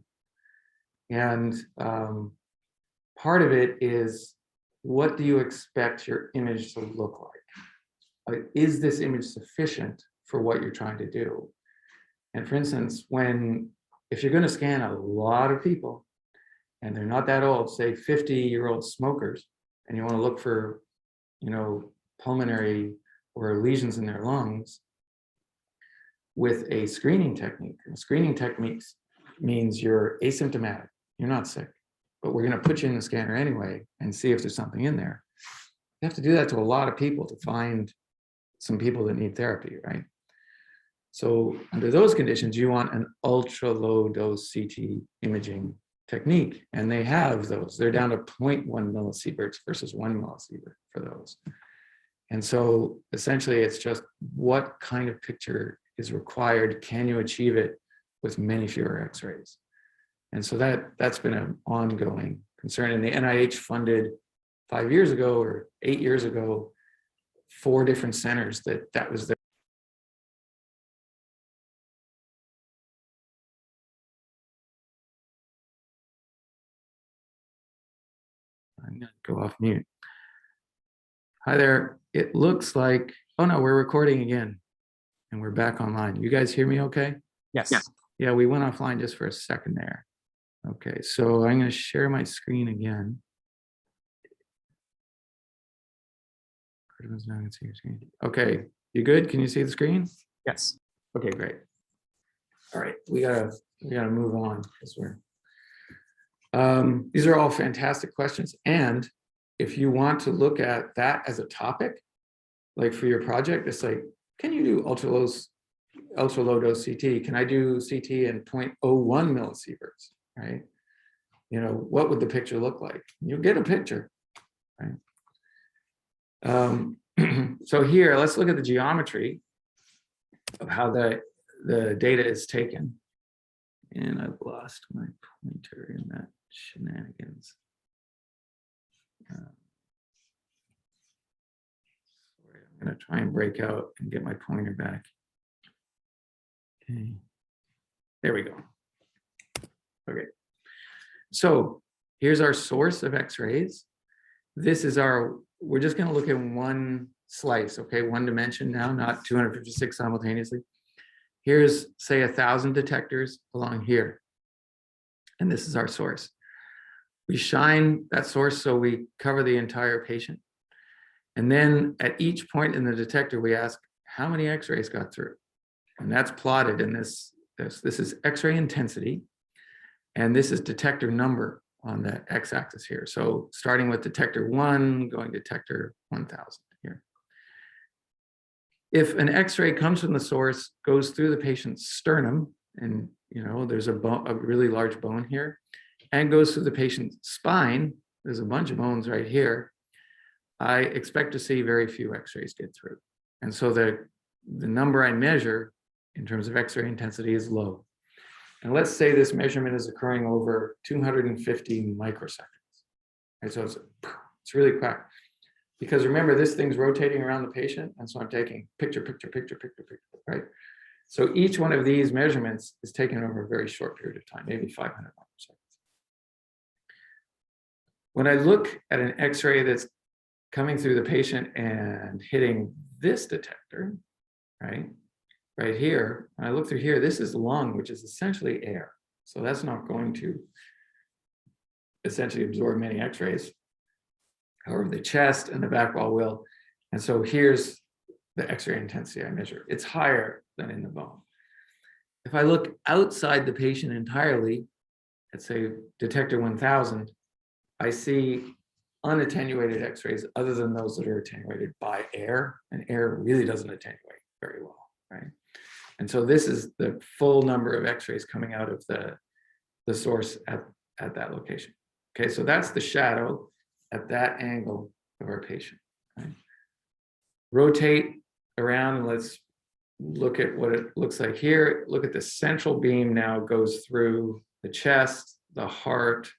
A: And part of it is, what do you expect your image to look like? Is this image sufficient for what you're trying to do? And for instance, if you're going to scan a lot of people, and they're not that old, say 50-year-old smokers, and you want to look for, pulmonary or lesions in their lungs with a screening technique. And screening techniques means you're asymptomatic, you're not sick, but we're going to put you in the scanner anyway and see if there's something in there. You have to do that to a lot of people to find some people that need therapy, right? So under those conditions, you want an ultra low dose CT imaging technique, and they have those. They're down to 0.1 millisieverts versus 1 millisievert for those. And so essentially it's just what kind of picture is required, can you achieve it with many fewer X-rays? And so that's been an ongoing concern. And the NIH funded 5 years ago or 8 years ago 4 different centers that was their I'm going to go off mute. Hi there. It looks like, oh no, we're recording again and we're back online. You guys hear me okay?
E: Yes.
A: Yeah, we went offline just for a second there. Okay, so I'm going to share my screen again. Okay, you good? Can you see the screen?
E: Yes.
A: Okay, great. All right, we gotta move on because these are all fantastic questions. And if you want to look at that as a topic, like for your project, it's like, can you do ultra low dose CT? Can I do CT in 0.01 millisieverts, right? What would the picture look like? You'll get a picture, right? So here, let's look at the geometry of how the data is taken. And I've lost my pointer in that shenanigans. Sorry, I'm going to try and break out and get my pointer back. Okay, there we go. Okay, so here's our source of X-rays. This is our, we're just going to look at one slice, okay, one dimension now, not 256 simultaneously. Here's, say, 1,000 detectors along here. And this is our source. We shine that source so we cover the entire patient. And then at each point in the detector, we ask how many X-rays got through. And that's plotted in this is X-ray intensity. And this is detector number on the x-axis here. So starting with detector 1, going to detector 1,000 here. If an X-ray comes from the source, goes through the patient's sternum, and there's a really large bone here, and goes through the patient's spine, there's a bunch of bones right here, I expect to see very few X-rays get through. And so the number I measure in terms of X-ray intensity is low. And let's say this measurement is occurring over 250 microseconds. Right? So it's really quick. Because remember, this thing's rotating around the patient, and so I'm taking picture, right? So each one of these measurements is taken over a very short period of time, maybe 500 microseconds. When I look at an X-ray that's coming through the patient and hitting this detector, right here, when I look through here, this is lung, which is essentially air. So that's not going to essentially absorb many X-rays. However, the chest and the back wall will. And so here's the X-ray intensity I measure. It's higher than in the bone. If I look outside the patient entirely, let's say detector 1,000, I see unattenuated X-rays other than those that are attenuated by air, and air really doesn't attenuate very well, right? And so this is the full number of X-rays coming out of the source at that location. Okay, so that's the shadow at that angle of our patient. Right? Rotate around and let's look at what it looks like here. Look at the central beam now goes through the chest, the heart,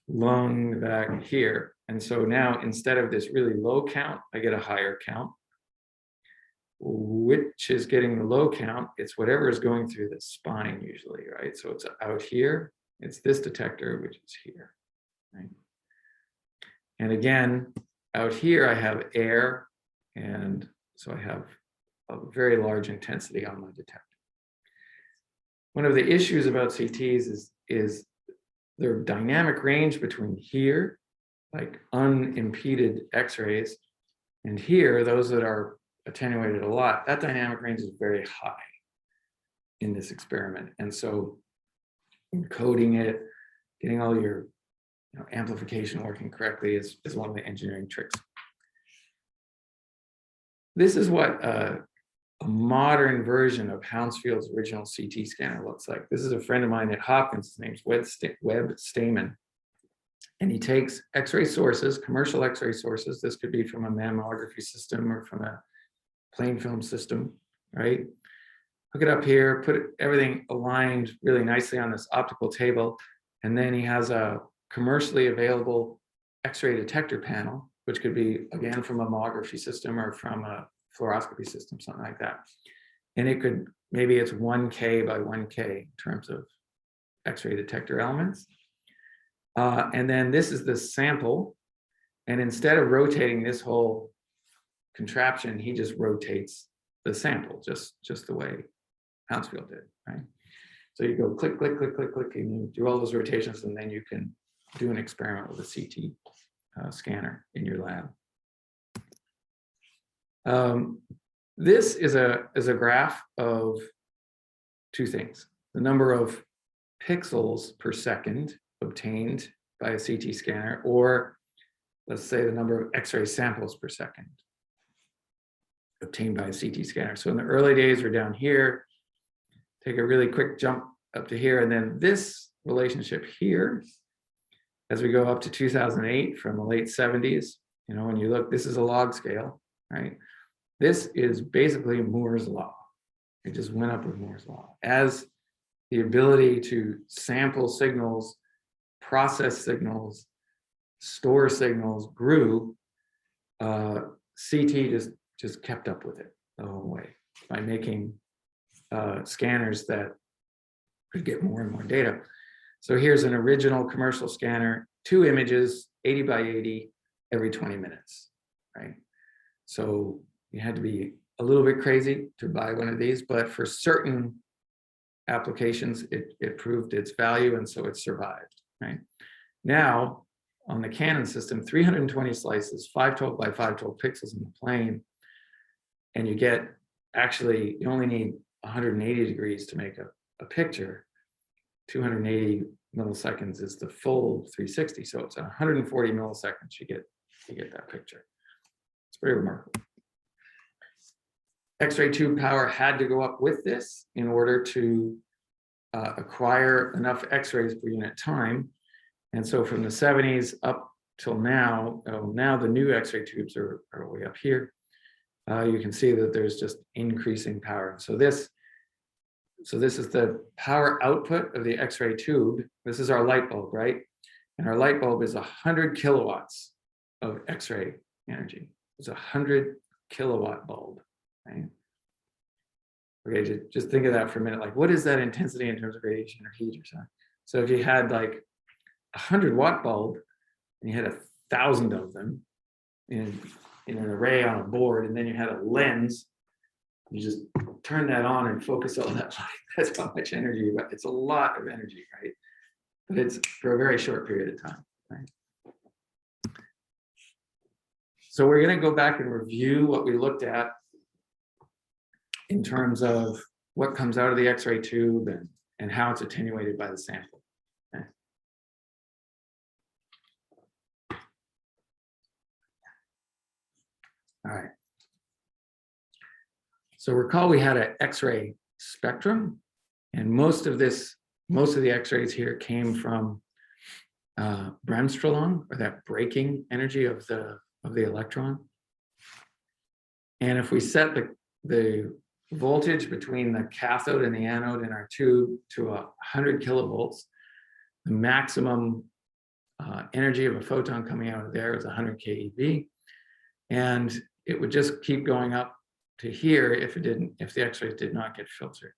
A: lung, back here. And so now instead of this really low count, I get a higher count. Which is getting the low count? It's whatever is going through the spine usually, right? So it's out here. It's this detector, which is here, right? And again, out here I have air, and so I have a very large intensity on my detector. One of the issues about CTs is their dynamic range between here, like unimpeded X-rays, and here, those that are attenuated a lot, that dynamic range is very high in this experiment. And so encoding it, getting all your amplification working correctly is one of the engineering tricks. This is what a modern version of Hounsfield's original CT scanner looks like. This is a friend of mine at Hopkins. His name's Webb Stamen. And he takes X-ray sources, commercial X-ray sources. This could be from a mammography system or from a plain film system, right? Hook it up here, put everything aligned really nicely on this optical table. And then he has a commercially available X-ray detector panel, which could be, again, from a mammography system or from a fluoroscopy system, something like that. And it could, maybe it's 1K by 1K in terms of X-ray detector elements. And then this is the sample. And instead of rotating this whole contraption, he just rotates the sample, just the way Hounsfield did, right? So you go click, click, click, click, click, and you do all those rotations, and then you can do an experiment with a CT scanner in your lab. This is a graph of two things: the number of pixels per second obtained by a CT scanner, or let's say the number of X-ray samples per second obtained by a CT scanner. So in the early days, we're down here, take a really quick jump up to here, and then this relationship here, as we go up to 2008 from the late 70s, You know, when you look, this is a log scale, right? This is basically Moore's law. It just went up with Moore's law. As the ability to sample signals, process signals, store signals grew, CT just kept up with it the whole way by making scanners that could get more and more data. So here's an original commercial scanner, 2 images, 80 by 80 every 20 minutes, right? So you had to be a little bit crazy to buy one of these, but for certain applications, it proved its value, and so it survived, right? Now, on the Canon system, 320 slices, 512 by 512 pixels in the plane, and you get, actually, you only need 180 degrees to make a picture. 280 milliseconds is the full 360, so it's 140 milliseconds you get that picture. It's pretty remarkable. X-ray tube power had to go up with this in order to acquire enough X-rays per unit time. And so from the 70s up till now, now the new X-ray tubes are way up here. You can see that there's just increasing power. So this is the power output of the X-ray tube. This is our light bulb, right? And our light bulb is 100 kilowatts of X-ray energy. It's a 100 kilowatt bulb, right? Okay, just think of that for a minute. Like, what is that intensity in terms of radiation or heat or something? So if you had like 100-watt bulb and you had 1,000 of them in an array on a board, and then you had a lens, you just turn that on and focus all that light. That's how much energy, but it's a lot of energy, right? But it's for a very short period of time, right? So we're going to go back and review what we looked at in terms of what comes out of the X-ray tube and how it's attenuated by the sample. Okay. All right. So recall we had an X-ray spectrum, and most of the X-rays here came from bremsstrahlung, or that breaking energy of the electron. And if we set the voltage between the cathode and the anode in our tube to 100 kilovolts, the maximum energy of a photon coming out of there is 100 keV, and it would just keep going up to here if the X-rays did not get filtered.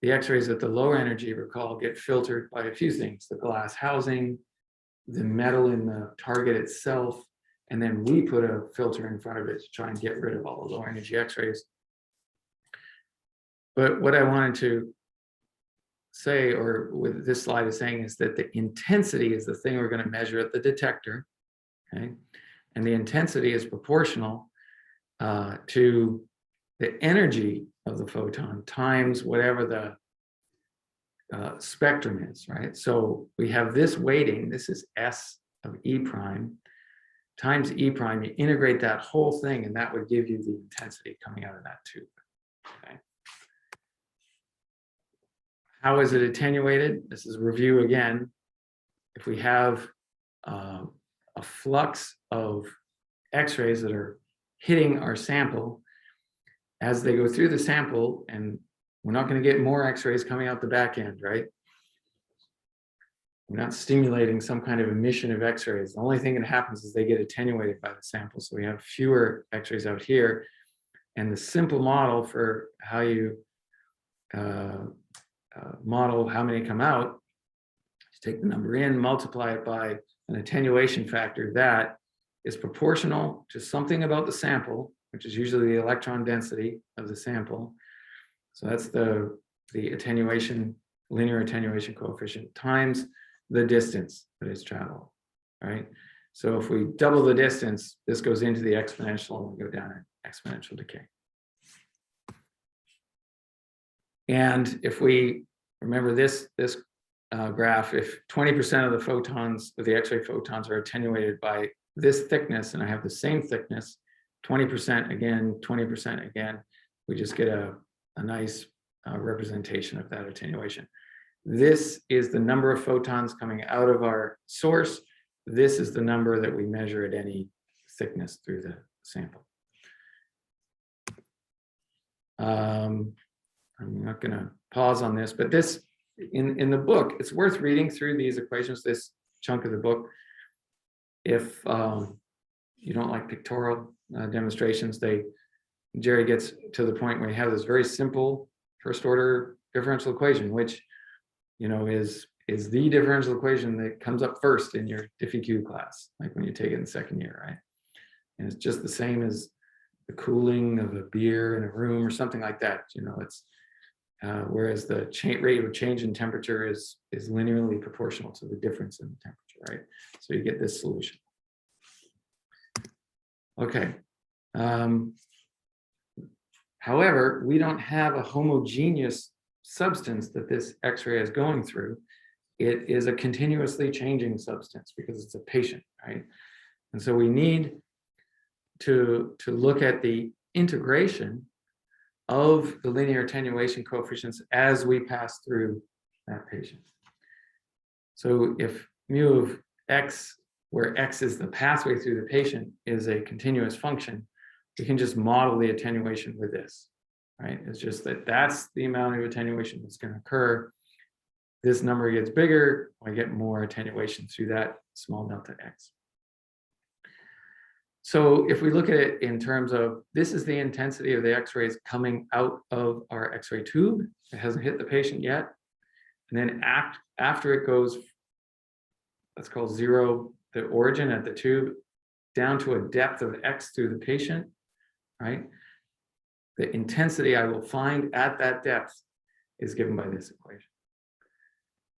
A: The X-rays at the lower energy, recall, get filtered by a few things: the glass housing, the metal in the target itself, and then we put a filter in front of it to try and get rid of all the low energy X-rays. But what I wanted to say, or with this slide is saying, is that the intensity is the thing we're going to measure at the detector, okay? And the intensity is proportional to the energy of the photon times whatever the spectrum is, right? So we have this weighting, this is S of E prime, times E prime, you integrate that whole thing, and that would give you the intensity coming out of that tube, okay? How is it attenuated? This is review again. If we have a flux of X-rays that are hitting our sample, as they go through the sample, and we're not going to get more X-rays coming out the back end, right? We're not stimulating some kind of emission of X-rays. The only thing that happens is they get attenuated by the sample. So we have fewer X-rays out here. And the simple model for how you model how many come out, you take the number in, multiply it by an attenuation factor that is proportional to something about the sample, which is usually the electron density of the sample. So that's the attenuation, linear attenuation coefficient, times the distance that it's traveled, right? So if we double the distance, this goes into the exponential, and we go down in exponential decay. And if we remember this graph, if 20% of the photons, of the X-ray photons, are attenuated by this thickness, and I have the same thickness, 20% again, 20% again, we just get a nice representation of that attenuation. This is the number of photons coming out of our source. This is the number that we measure at any thickness through the sample. I'm not going to pause on this, but this in the book, it's worth reading through these equations, this chunk of the book. If you don't like pictorial demonstrations, Jerry gets to the point where he has this very simple first order differential equation, which is the differential equation that comes up first in your DiffEQ class, like when you take it in second year, right? And it's just the same as the cooling of a beer in a room or something like that. It's whereas the rate of change in temperature is linearly proportional to the difference in the temperature, right? So you get this solution. Okay. However, we don't have a homogeneous substance that this X-ray is going through. It is a continuously changing substance because it's a patient, right? And so we need to look at the integration of the linear attenuation coefficients as we pass through that patient. So if mu of x, where x is the pathway through the patient, is a continuous function, we can just model the attenuation with this, right? It's just that that's the amount of attenuation that's going to occur. This number gets bigger, I get more attenuation through that small delta x. So if we look at it in terms of, this is the intensity of the X-rays coming out of our X-ray tube. It hasn't hit the patient yet. And then after it goes, let's call zero, the origin at the tube, down to a depth of x through the patient, right? The intensity I will find at that depth is given by this equation.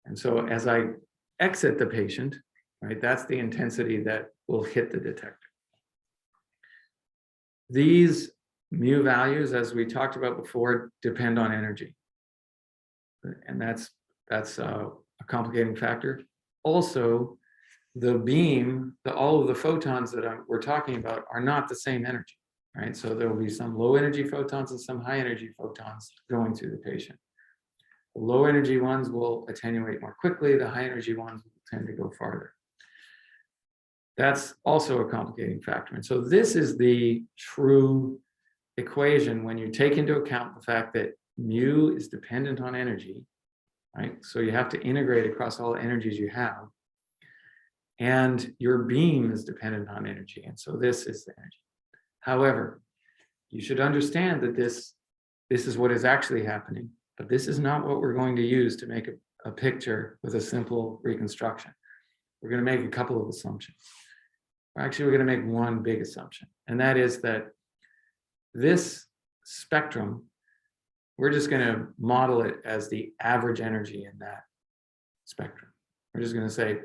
A: And so as I exit the patient, right, that's the intensity that will hit the detector. These mu values, as we talked about before, depend on energy. And that's a complicating factor. Also, the beam, all of the photons that we're talking about are not the same energy, right? So there will be some low energy photons and some high energy photons going through the patient. The low energy ones will attenuate more quickly. The high energy ones will tend to go farther. That's also a complicating factor. And so this is the true equation when you take into account the fact that mu is dependent on energy, right? So you have to integrate across all the energies you have. And your beam is dependent on energy. And so this is the energy. However, you should understand that this is what is actually happening, but this is not what we're going to use to make a picture with a simple reconstruction. We're going to make a couple of assumptions. Actually, we're going to make one big assumption, and that is that this spectrum, we're just going to model it as the average energy in that spectrum. We're just going to say,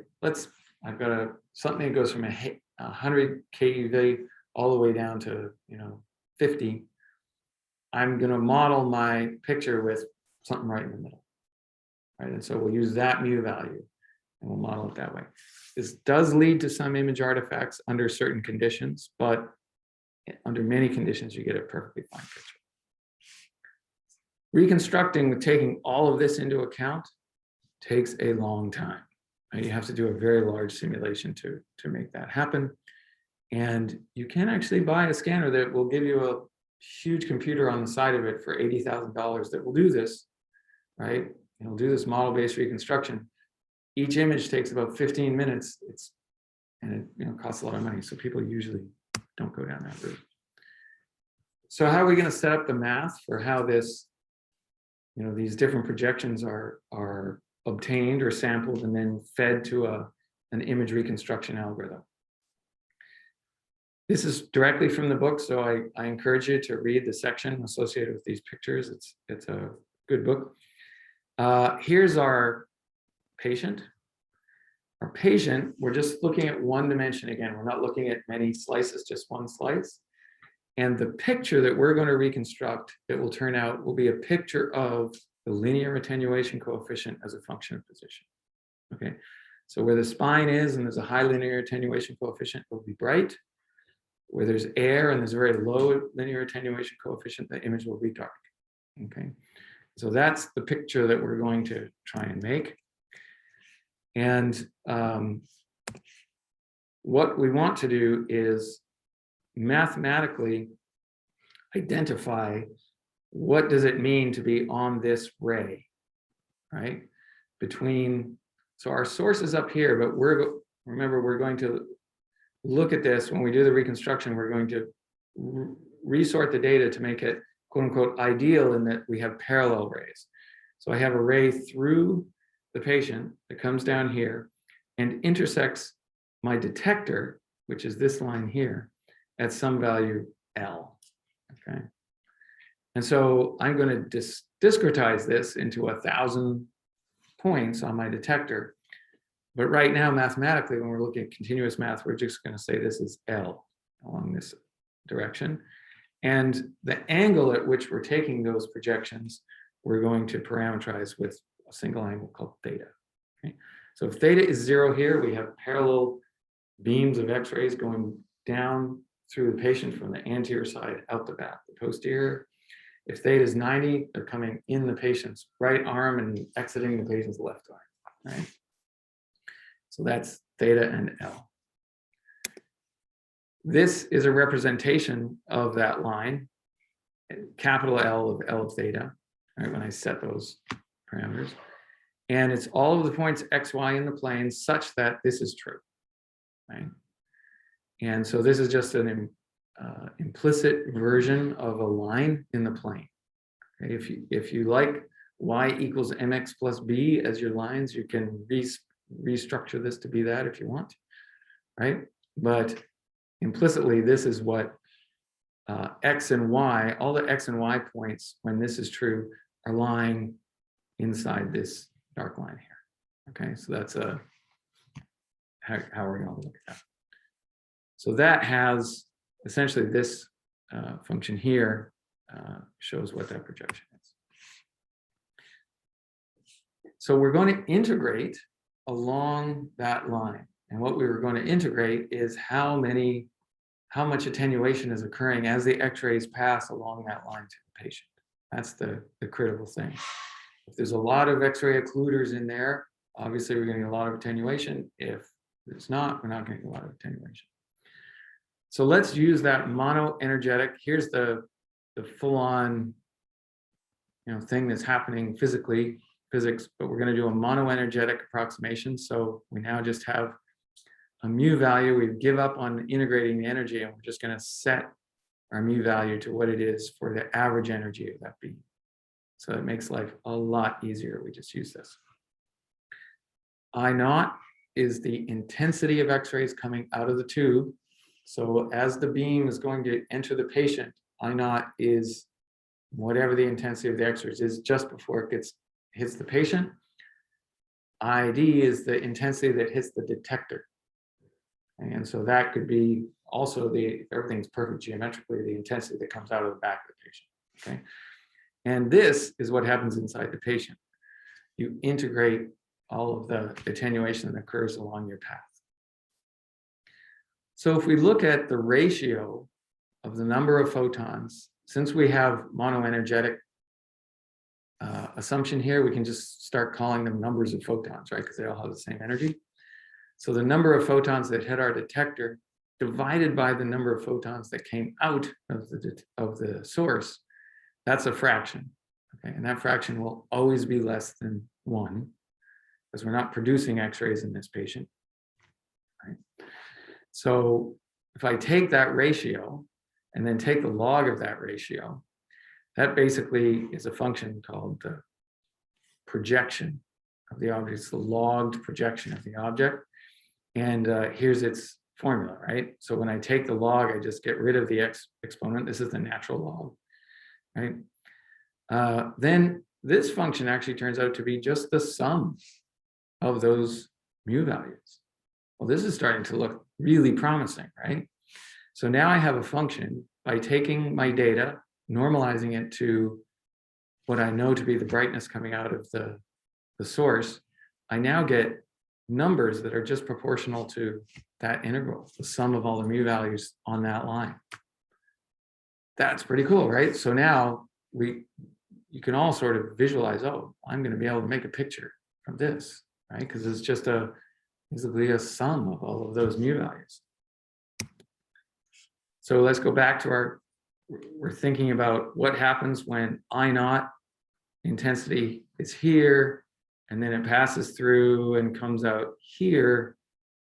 A: I've got something that goes from 100 keV all the way down to 50. I'm going to model my picture with something right in the middle, right? And so we'll use that mu value, and we'll model it that way. This does lead to some image artifacts under certain conditions, but under many conditions, you get a perfectly fine picture. Reconstructing with taking all of this into account takes a long time. You have to do a very large simulation to make that happen. And you can actually buy a scanner that will give you a huge computer on the side of it for $80,000 that will do this, right? It'll do this model-based reconstruction. Each image takes about 15 minutes. And it costs a lot of money. So people usually don't go down that route. So how are we going to set up the math for how this, these different projections are obtained or sampled and then fed to an image reconstruction algorithm? This is directly from the book, so I encourage you to read the section associated with these pictures. It's a good book. Here's our patient. Our patient, we're just looking at one dimension again. We're not looking at many slices, just one slice. And the picture that we're going to reconstruct that will turn out will be a picture of the linear attenuation coefficient as a function of position. Okay, so where the spine is and there's a high linear attenuation coefficient, it will be bright. Where there's air and there's a very low linear attenuation coefficient, the image will be dark. Okay, so that's the picture that we're going to try and make. And what we want to do is mathematically identify what does it mean to be on this ray, right? So our source is up here, but remember, we're going to look at this when we do the reconstruction. We're going to resort the data to make it quote unquote ideal in that we have parallel rays. So I have a ray through the patient that comes down here and intersects my detector, which is this line here, at some value L, okay? And so I'm going to discretize this into 1,000 points on my detector. But right now, mathematically, when we're looking at continuous math, we're just going to say this is L along this direction. And the angle at which we're taking those projections, we're going to parameterize with a single angle called theta. Okay? So if theta is 0 here, we have parallel beams of X-rays going down through the patient from the anterior side out the back, the posterior. If theta is 90, they're coming in the patient's right arm and exiting the patient's left arm, right? So that's theta and L. This is a representation of that line, capital L of theta, right, when I set those parameters. And it's all of the points X, Y in the plane such that this is true, right? And so this is just an implicit version of a line in the plane. Okay? If you like Y equals mx plus b as your lines, you can restructure this to be that if you want, right? But implicitly, this is what X and Y, all the X and Y points, when this is true, are lying inside this dark line here. Okay, so that's how we're going to look at that. So that has essentially this function here shows what that projection is. So we're going to integrate along that line. And what we were going to integrate is how much attenuation is occurring as the X-rays pass along that line to the patient. That's the critical thing. If there's a lot of X-ray occluders in there, obviously we're getting a lot of attenuation. If there's not, we're not getting a lot of attenuation. So let's use that monoenergetic. Here's the full-on, thing that's happening physics, but we're going to do a monoenergetic approximation. So we now just have a mu value. We give up on integrating the energy, and we're just going to set our mu value to what it is for the average energy of that beam. So it makes life a lot easier. We just use this. I naught is the intensity of X-rays coming out of the tube. So as the beam is going to enter the patient, I naught is whatever the intensity of the X-rays is just before it hits the patient. ID is the intensity that hits the detector. And so that could be also everything's perfect geometrically, the intensity that comes out of the back of the patient, okay? And this is what happens inside the patient. You integrate all of the attenuation that occurs along your path. So if we look at the ratio of the number of photons, since we have monoenergetic assumption here, we can just start calling them numbers of photons, right? Because they all have the same energy. So the number of photons that hit our detector divided by the number of photons that came out of the source, that's a fraction. Okay, and that fraction will always be less than 1 because we're not producing X-rays in this patient. Right? So if I take that ratio and then take the log of that ratio, that basically is a function called the projection of the object. It's the logged projection of the object. And here's its formula, right? So when I take the log, I just get rid of the exponent. This is the natural log, right? Then this function actually turns out to be just the sum of those mu values. Well, this is starting to look really promising, right? So now I have a function by taking my data, normalizing it to what I know to be the brightness coming out of the source. I now get numbers that are just proportional to that integral, the sum of all the mu values on that line. That's pretty cool, right? So now you can all sort of visualize, oh, I'm going to be able to make a picture from this, right? Because it's just basically a sum of all of those mu values. So let's go back to we're thinking about what happens when I naught intensity is here, and then it passes through and comes out here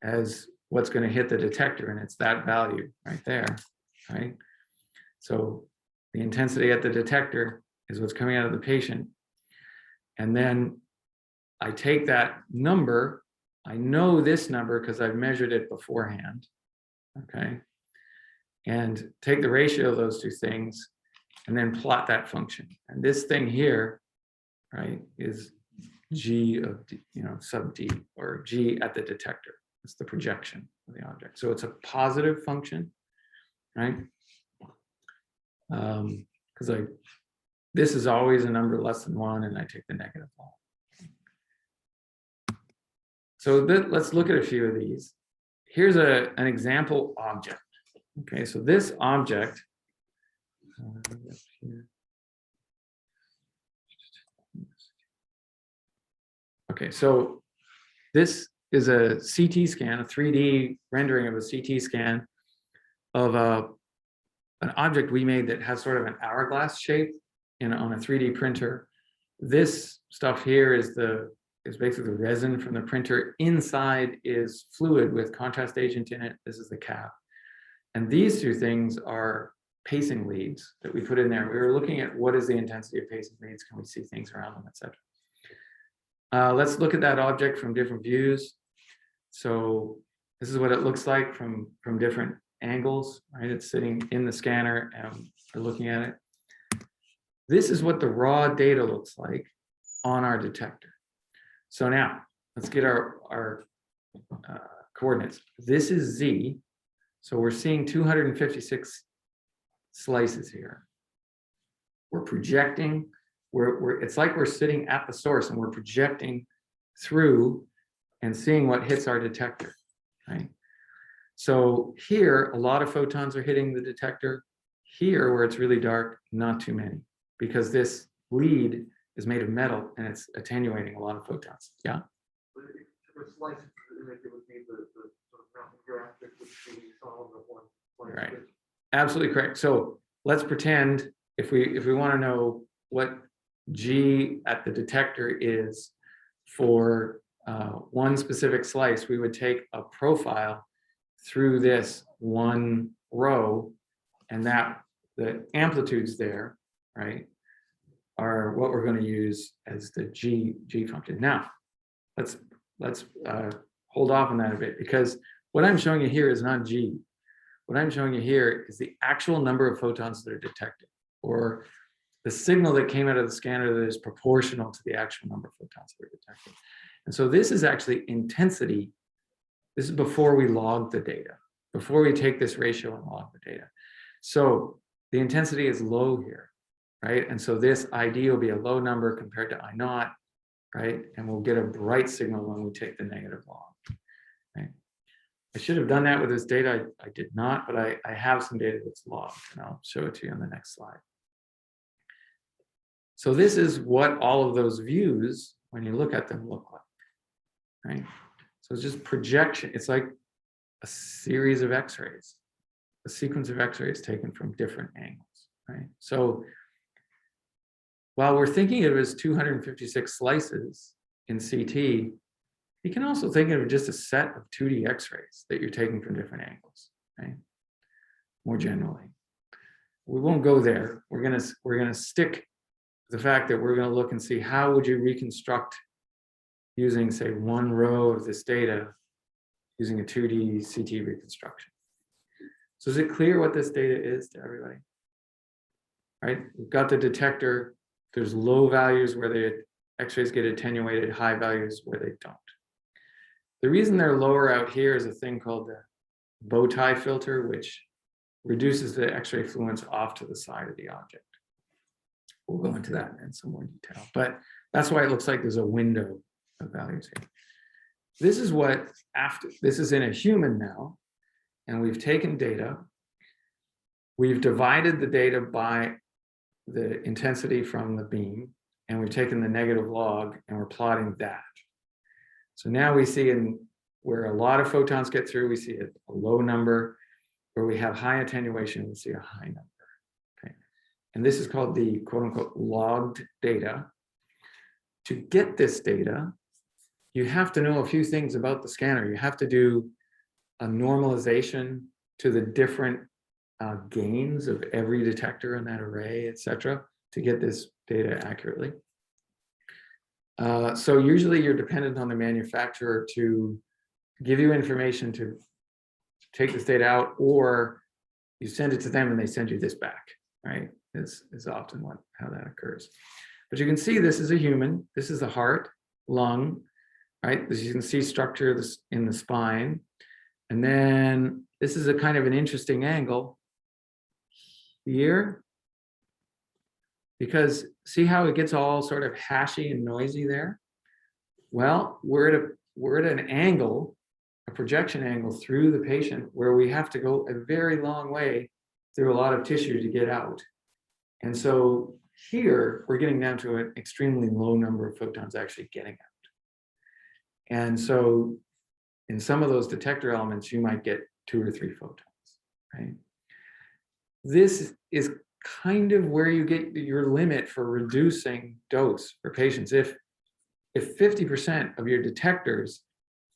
A: as what's going to hit the detector, and it's that value right there, right? So the intensity at the detector is what's coming out of the patient. And then I take that number, I know this number because I've measured it beforehand, okay? And take the ratio of those two things and then plot that function. And this thing here, right, is G of D, sub D, or G at the detector. It's the projection of the object. So it's a positive function, right? Because this is always a number less than 1, and I take the negative log. So let's look at a few of these. Here's an example object. Okay, so this object, okay, so this is a CT scan, a 3D rendering of a CT scan of an object we made that has sort of an hourglass shape on a 3D printer. This stuff here is basically the resin from the printer. Inside is fluid with contrast agent in it. This is the cap. And these two things are pacing leads that we put in there. We were looking at what is the intensity of pacing leads, can we see things around them, etc. Let's look at that object from different views. So this is what it looks like from different angles, right? It's sitting in the scanner and we're looking at it. This is what the raw data looks like on our detector. So now let's get our coordinates. This is Z. So we're seeing 256 slices here. We're projecting, it's like we're sitting at the source and we're projecting through and seeing what hits our detector, right? So here, a lot of photons are hitting the detector. Here, where it's really dark, not too many, because this lead is made of metal and it's attenuating a lot of photons. Yeah? Right. Absolutely correct. So let's pretend if we want to know what G at the detector is for one specific slice, we would take a profile through this one row, and that the amplitudes there, right, are what we're going to use as the G function. Now, let's hold off on that a bit, because what I'm showing you here is not G. What I'm showing you here is the actual number of photons that are detected, or the signal that came out of the scanner that is proportional to the actual number of photons that are detected. And so this is actually intensity. This is before we log the data, before we take this ratio and log the data. So the intensity is low here, right? And so this ID will be a low number compared to I naught, right? And we'll get a bright signal when we take the negative log, right? I should have done that with this data. I did not, but I have some data that's logged, and I'll show it to you on the next slide. So this is what all of those views, when you look at them, look like, right? So it's just projection. It's like a series of X-rays, a sequence of X-rays taken from different angles, right? So while we're thinking of it as 256 slices in CT, you can also think of it just a set of 2D X-rays that you're taking from different angles, right? More generally. We won't go there. We're gonna stick to the fact that we're gonna look and see how would you reconstruct using, say, one row of this data using a 2D CT reconstruction. So is it clear what this data is to everybody? Right? We've got the detector. There's low values where the X-rays get attenuated, high values where they don't. The reason they're lower out here is a thing called the bow tie filter, which reduces the X-ray fluence off to the side of the object. We'll go into that in some more detail, but that's why it looks like there's a window of values here. This is what this is in a human now, and we've taken data. We've divided the data by the intensity from the beam, and we've taken the negative log and we're plotting that. So now we see where a lot of photons get through, we see a low number. where we have high attenuation, we see a high number. Okay. And this is called the quote unquote logged data. To get this data, you have to know a few things about the scanner. You have to do a normalization to the different gains of every detector in that array, et cetera, to get this data accurately. So usually you're dependent on the manufacturer to give you information to take this data out, or you send it to them and they send you this back, right? Is often how that occurs. But you can see this is a human. This is the heart, lung, right? As you can see structure in the spine. And then this is a kind of an interesting angle here, because see how it gets all sort of hashy and noisy there? Well, we're at an angle, a projection angle through the patient where we have to go a very long way through a lot of tissue to get out. And so here we're getting down to an extremely low number of photons actually getting out. And so in some of those detector elements, you might get 2 or 3 photons, right? This is kind of where you get your limit for reducing dose for patients. If 50% of your detectors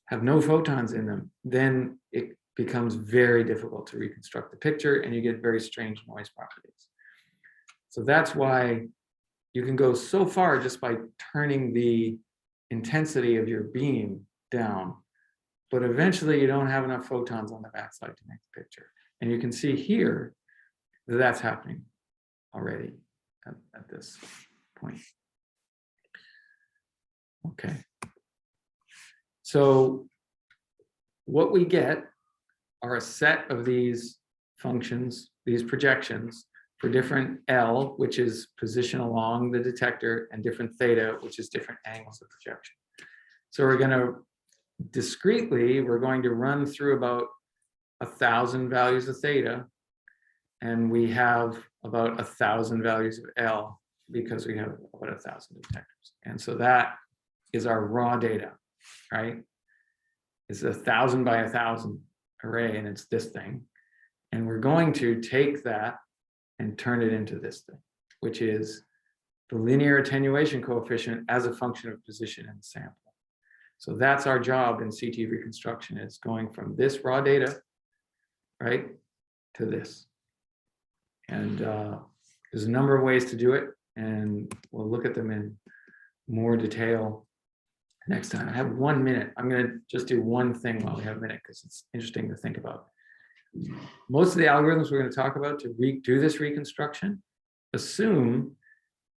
A: have no photons in them, then it becomes very difficult to reconstruct the picture and you get very strange noise properties. So that's why you can go so far just by turning the intensity of your beam down, but eventually you don't have enough photons on the backside to make the picture. And you can see here that that's happening already at this point. Okay. So what we get are a set of these functions, these projections for different L, which is position along the detector, and different theta, which is different angles of projection. So we're going to discretely, we're going to run through about 1,000 values of theta, and we have about 1,000 values of L because we have about 1,000 detectors. And so that is our raw data, right? It's 1,000 by 1,000 array, and it's this thing. And we're going to take that and turn it into this thing, which is the linear attenuation coefficient as a function of position in the sample. So that's our job in CT reconstruction, is going from this raw data, right, to this. And there's a number of ways to do it, and we'll look at them in more detail next time. I have 1 minute. I'm going to just do one thing while we have a minute because it's interesting to think about. Most of the algorithms we're going to talk about to do this reconstruction assume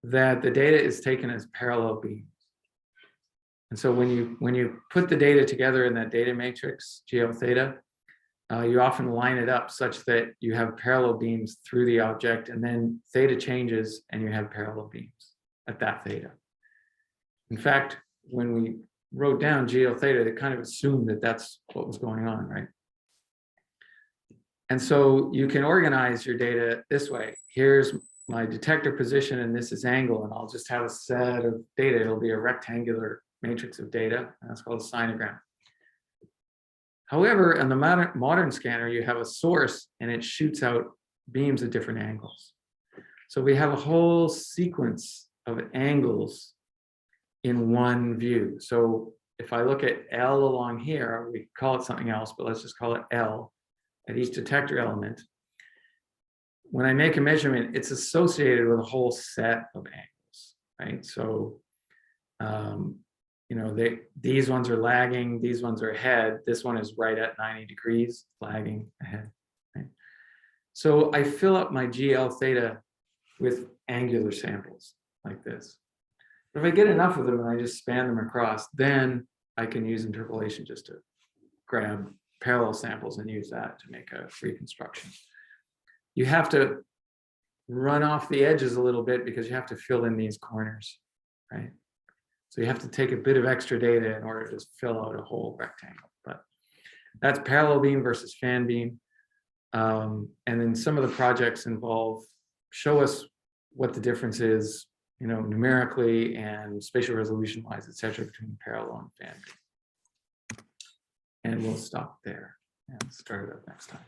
A: that the data is taken as parallel beams. And so when you put the data together in that data matrix, GL theta, you often line it up such that you have parallel beams through the object, and then theta changes and you have parallel beams at that theta. In fact, when we wrote down GL theta, it kind of assumed that that's what was going on, right? And so you can organize your data this way. Here's my detector position and this is angle, and I'll just have a set of data. It'll be a rectangular matrix of data, and that's called a sinogram. However, in the modern scanner, you have a source and it shoots out beams at different angles. So we have a whole sequence of angles in one view. So if I look at L along here, we call it something else, but let's just call it L at each detector element. When I make a measurement, it's associated with a whole set of angles, right? So, you know, these ones are lagging, these ones are ahead. This one is right at 90 degrees, lagging ahead, right? So I fill up my GL theta with angular samples like this. If I get enough of them and I just span them across, then I can use interpolation just to grab parallel samples and use that to make a reconstruction. You have to run off the edges a little bit because you have to fill in these corners, right? So you have to take a bit of extra data in order to fill out a whole rectangle. But that's parallel beam versus fan beam. And then some of the projects show us what the difference is, you know, numerically and spatial resolution wise, et cetera, between parallel and fan beam. And we'll stop there and start it up next time.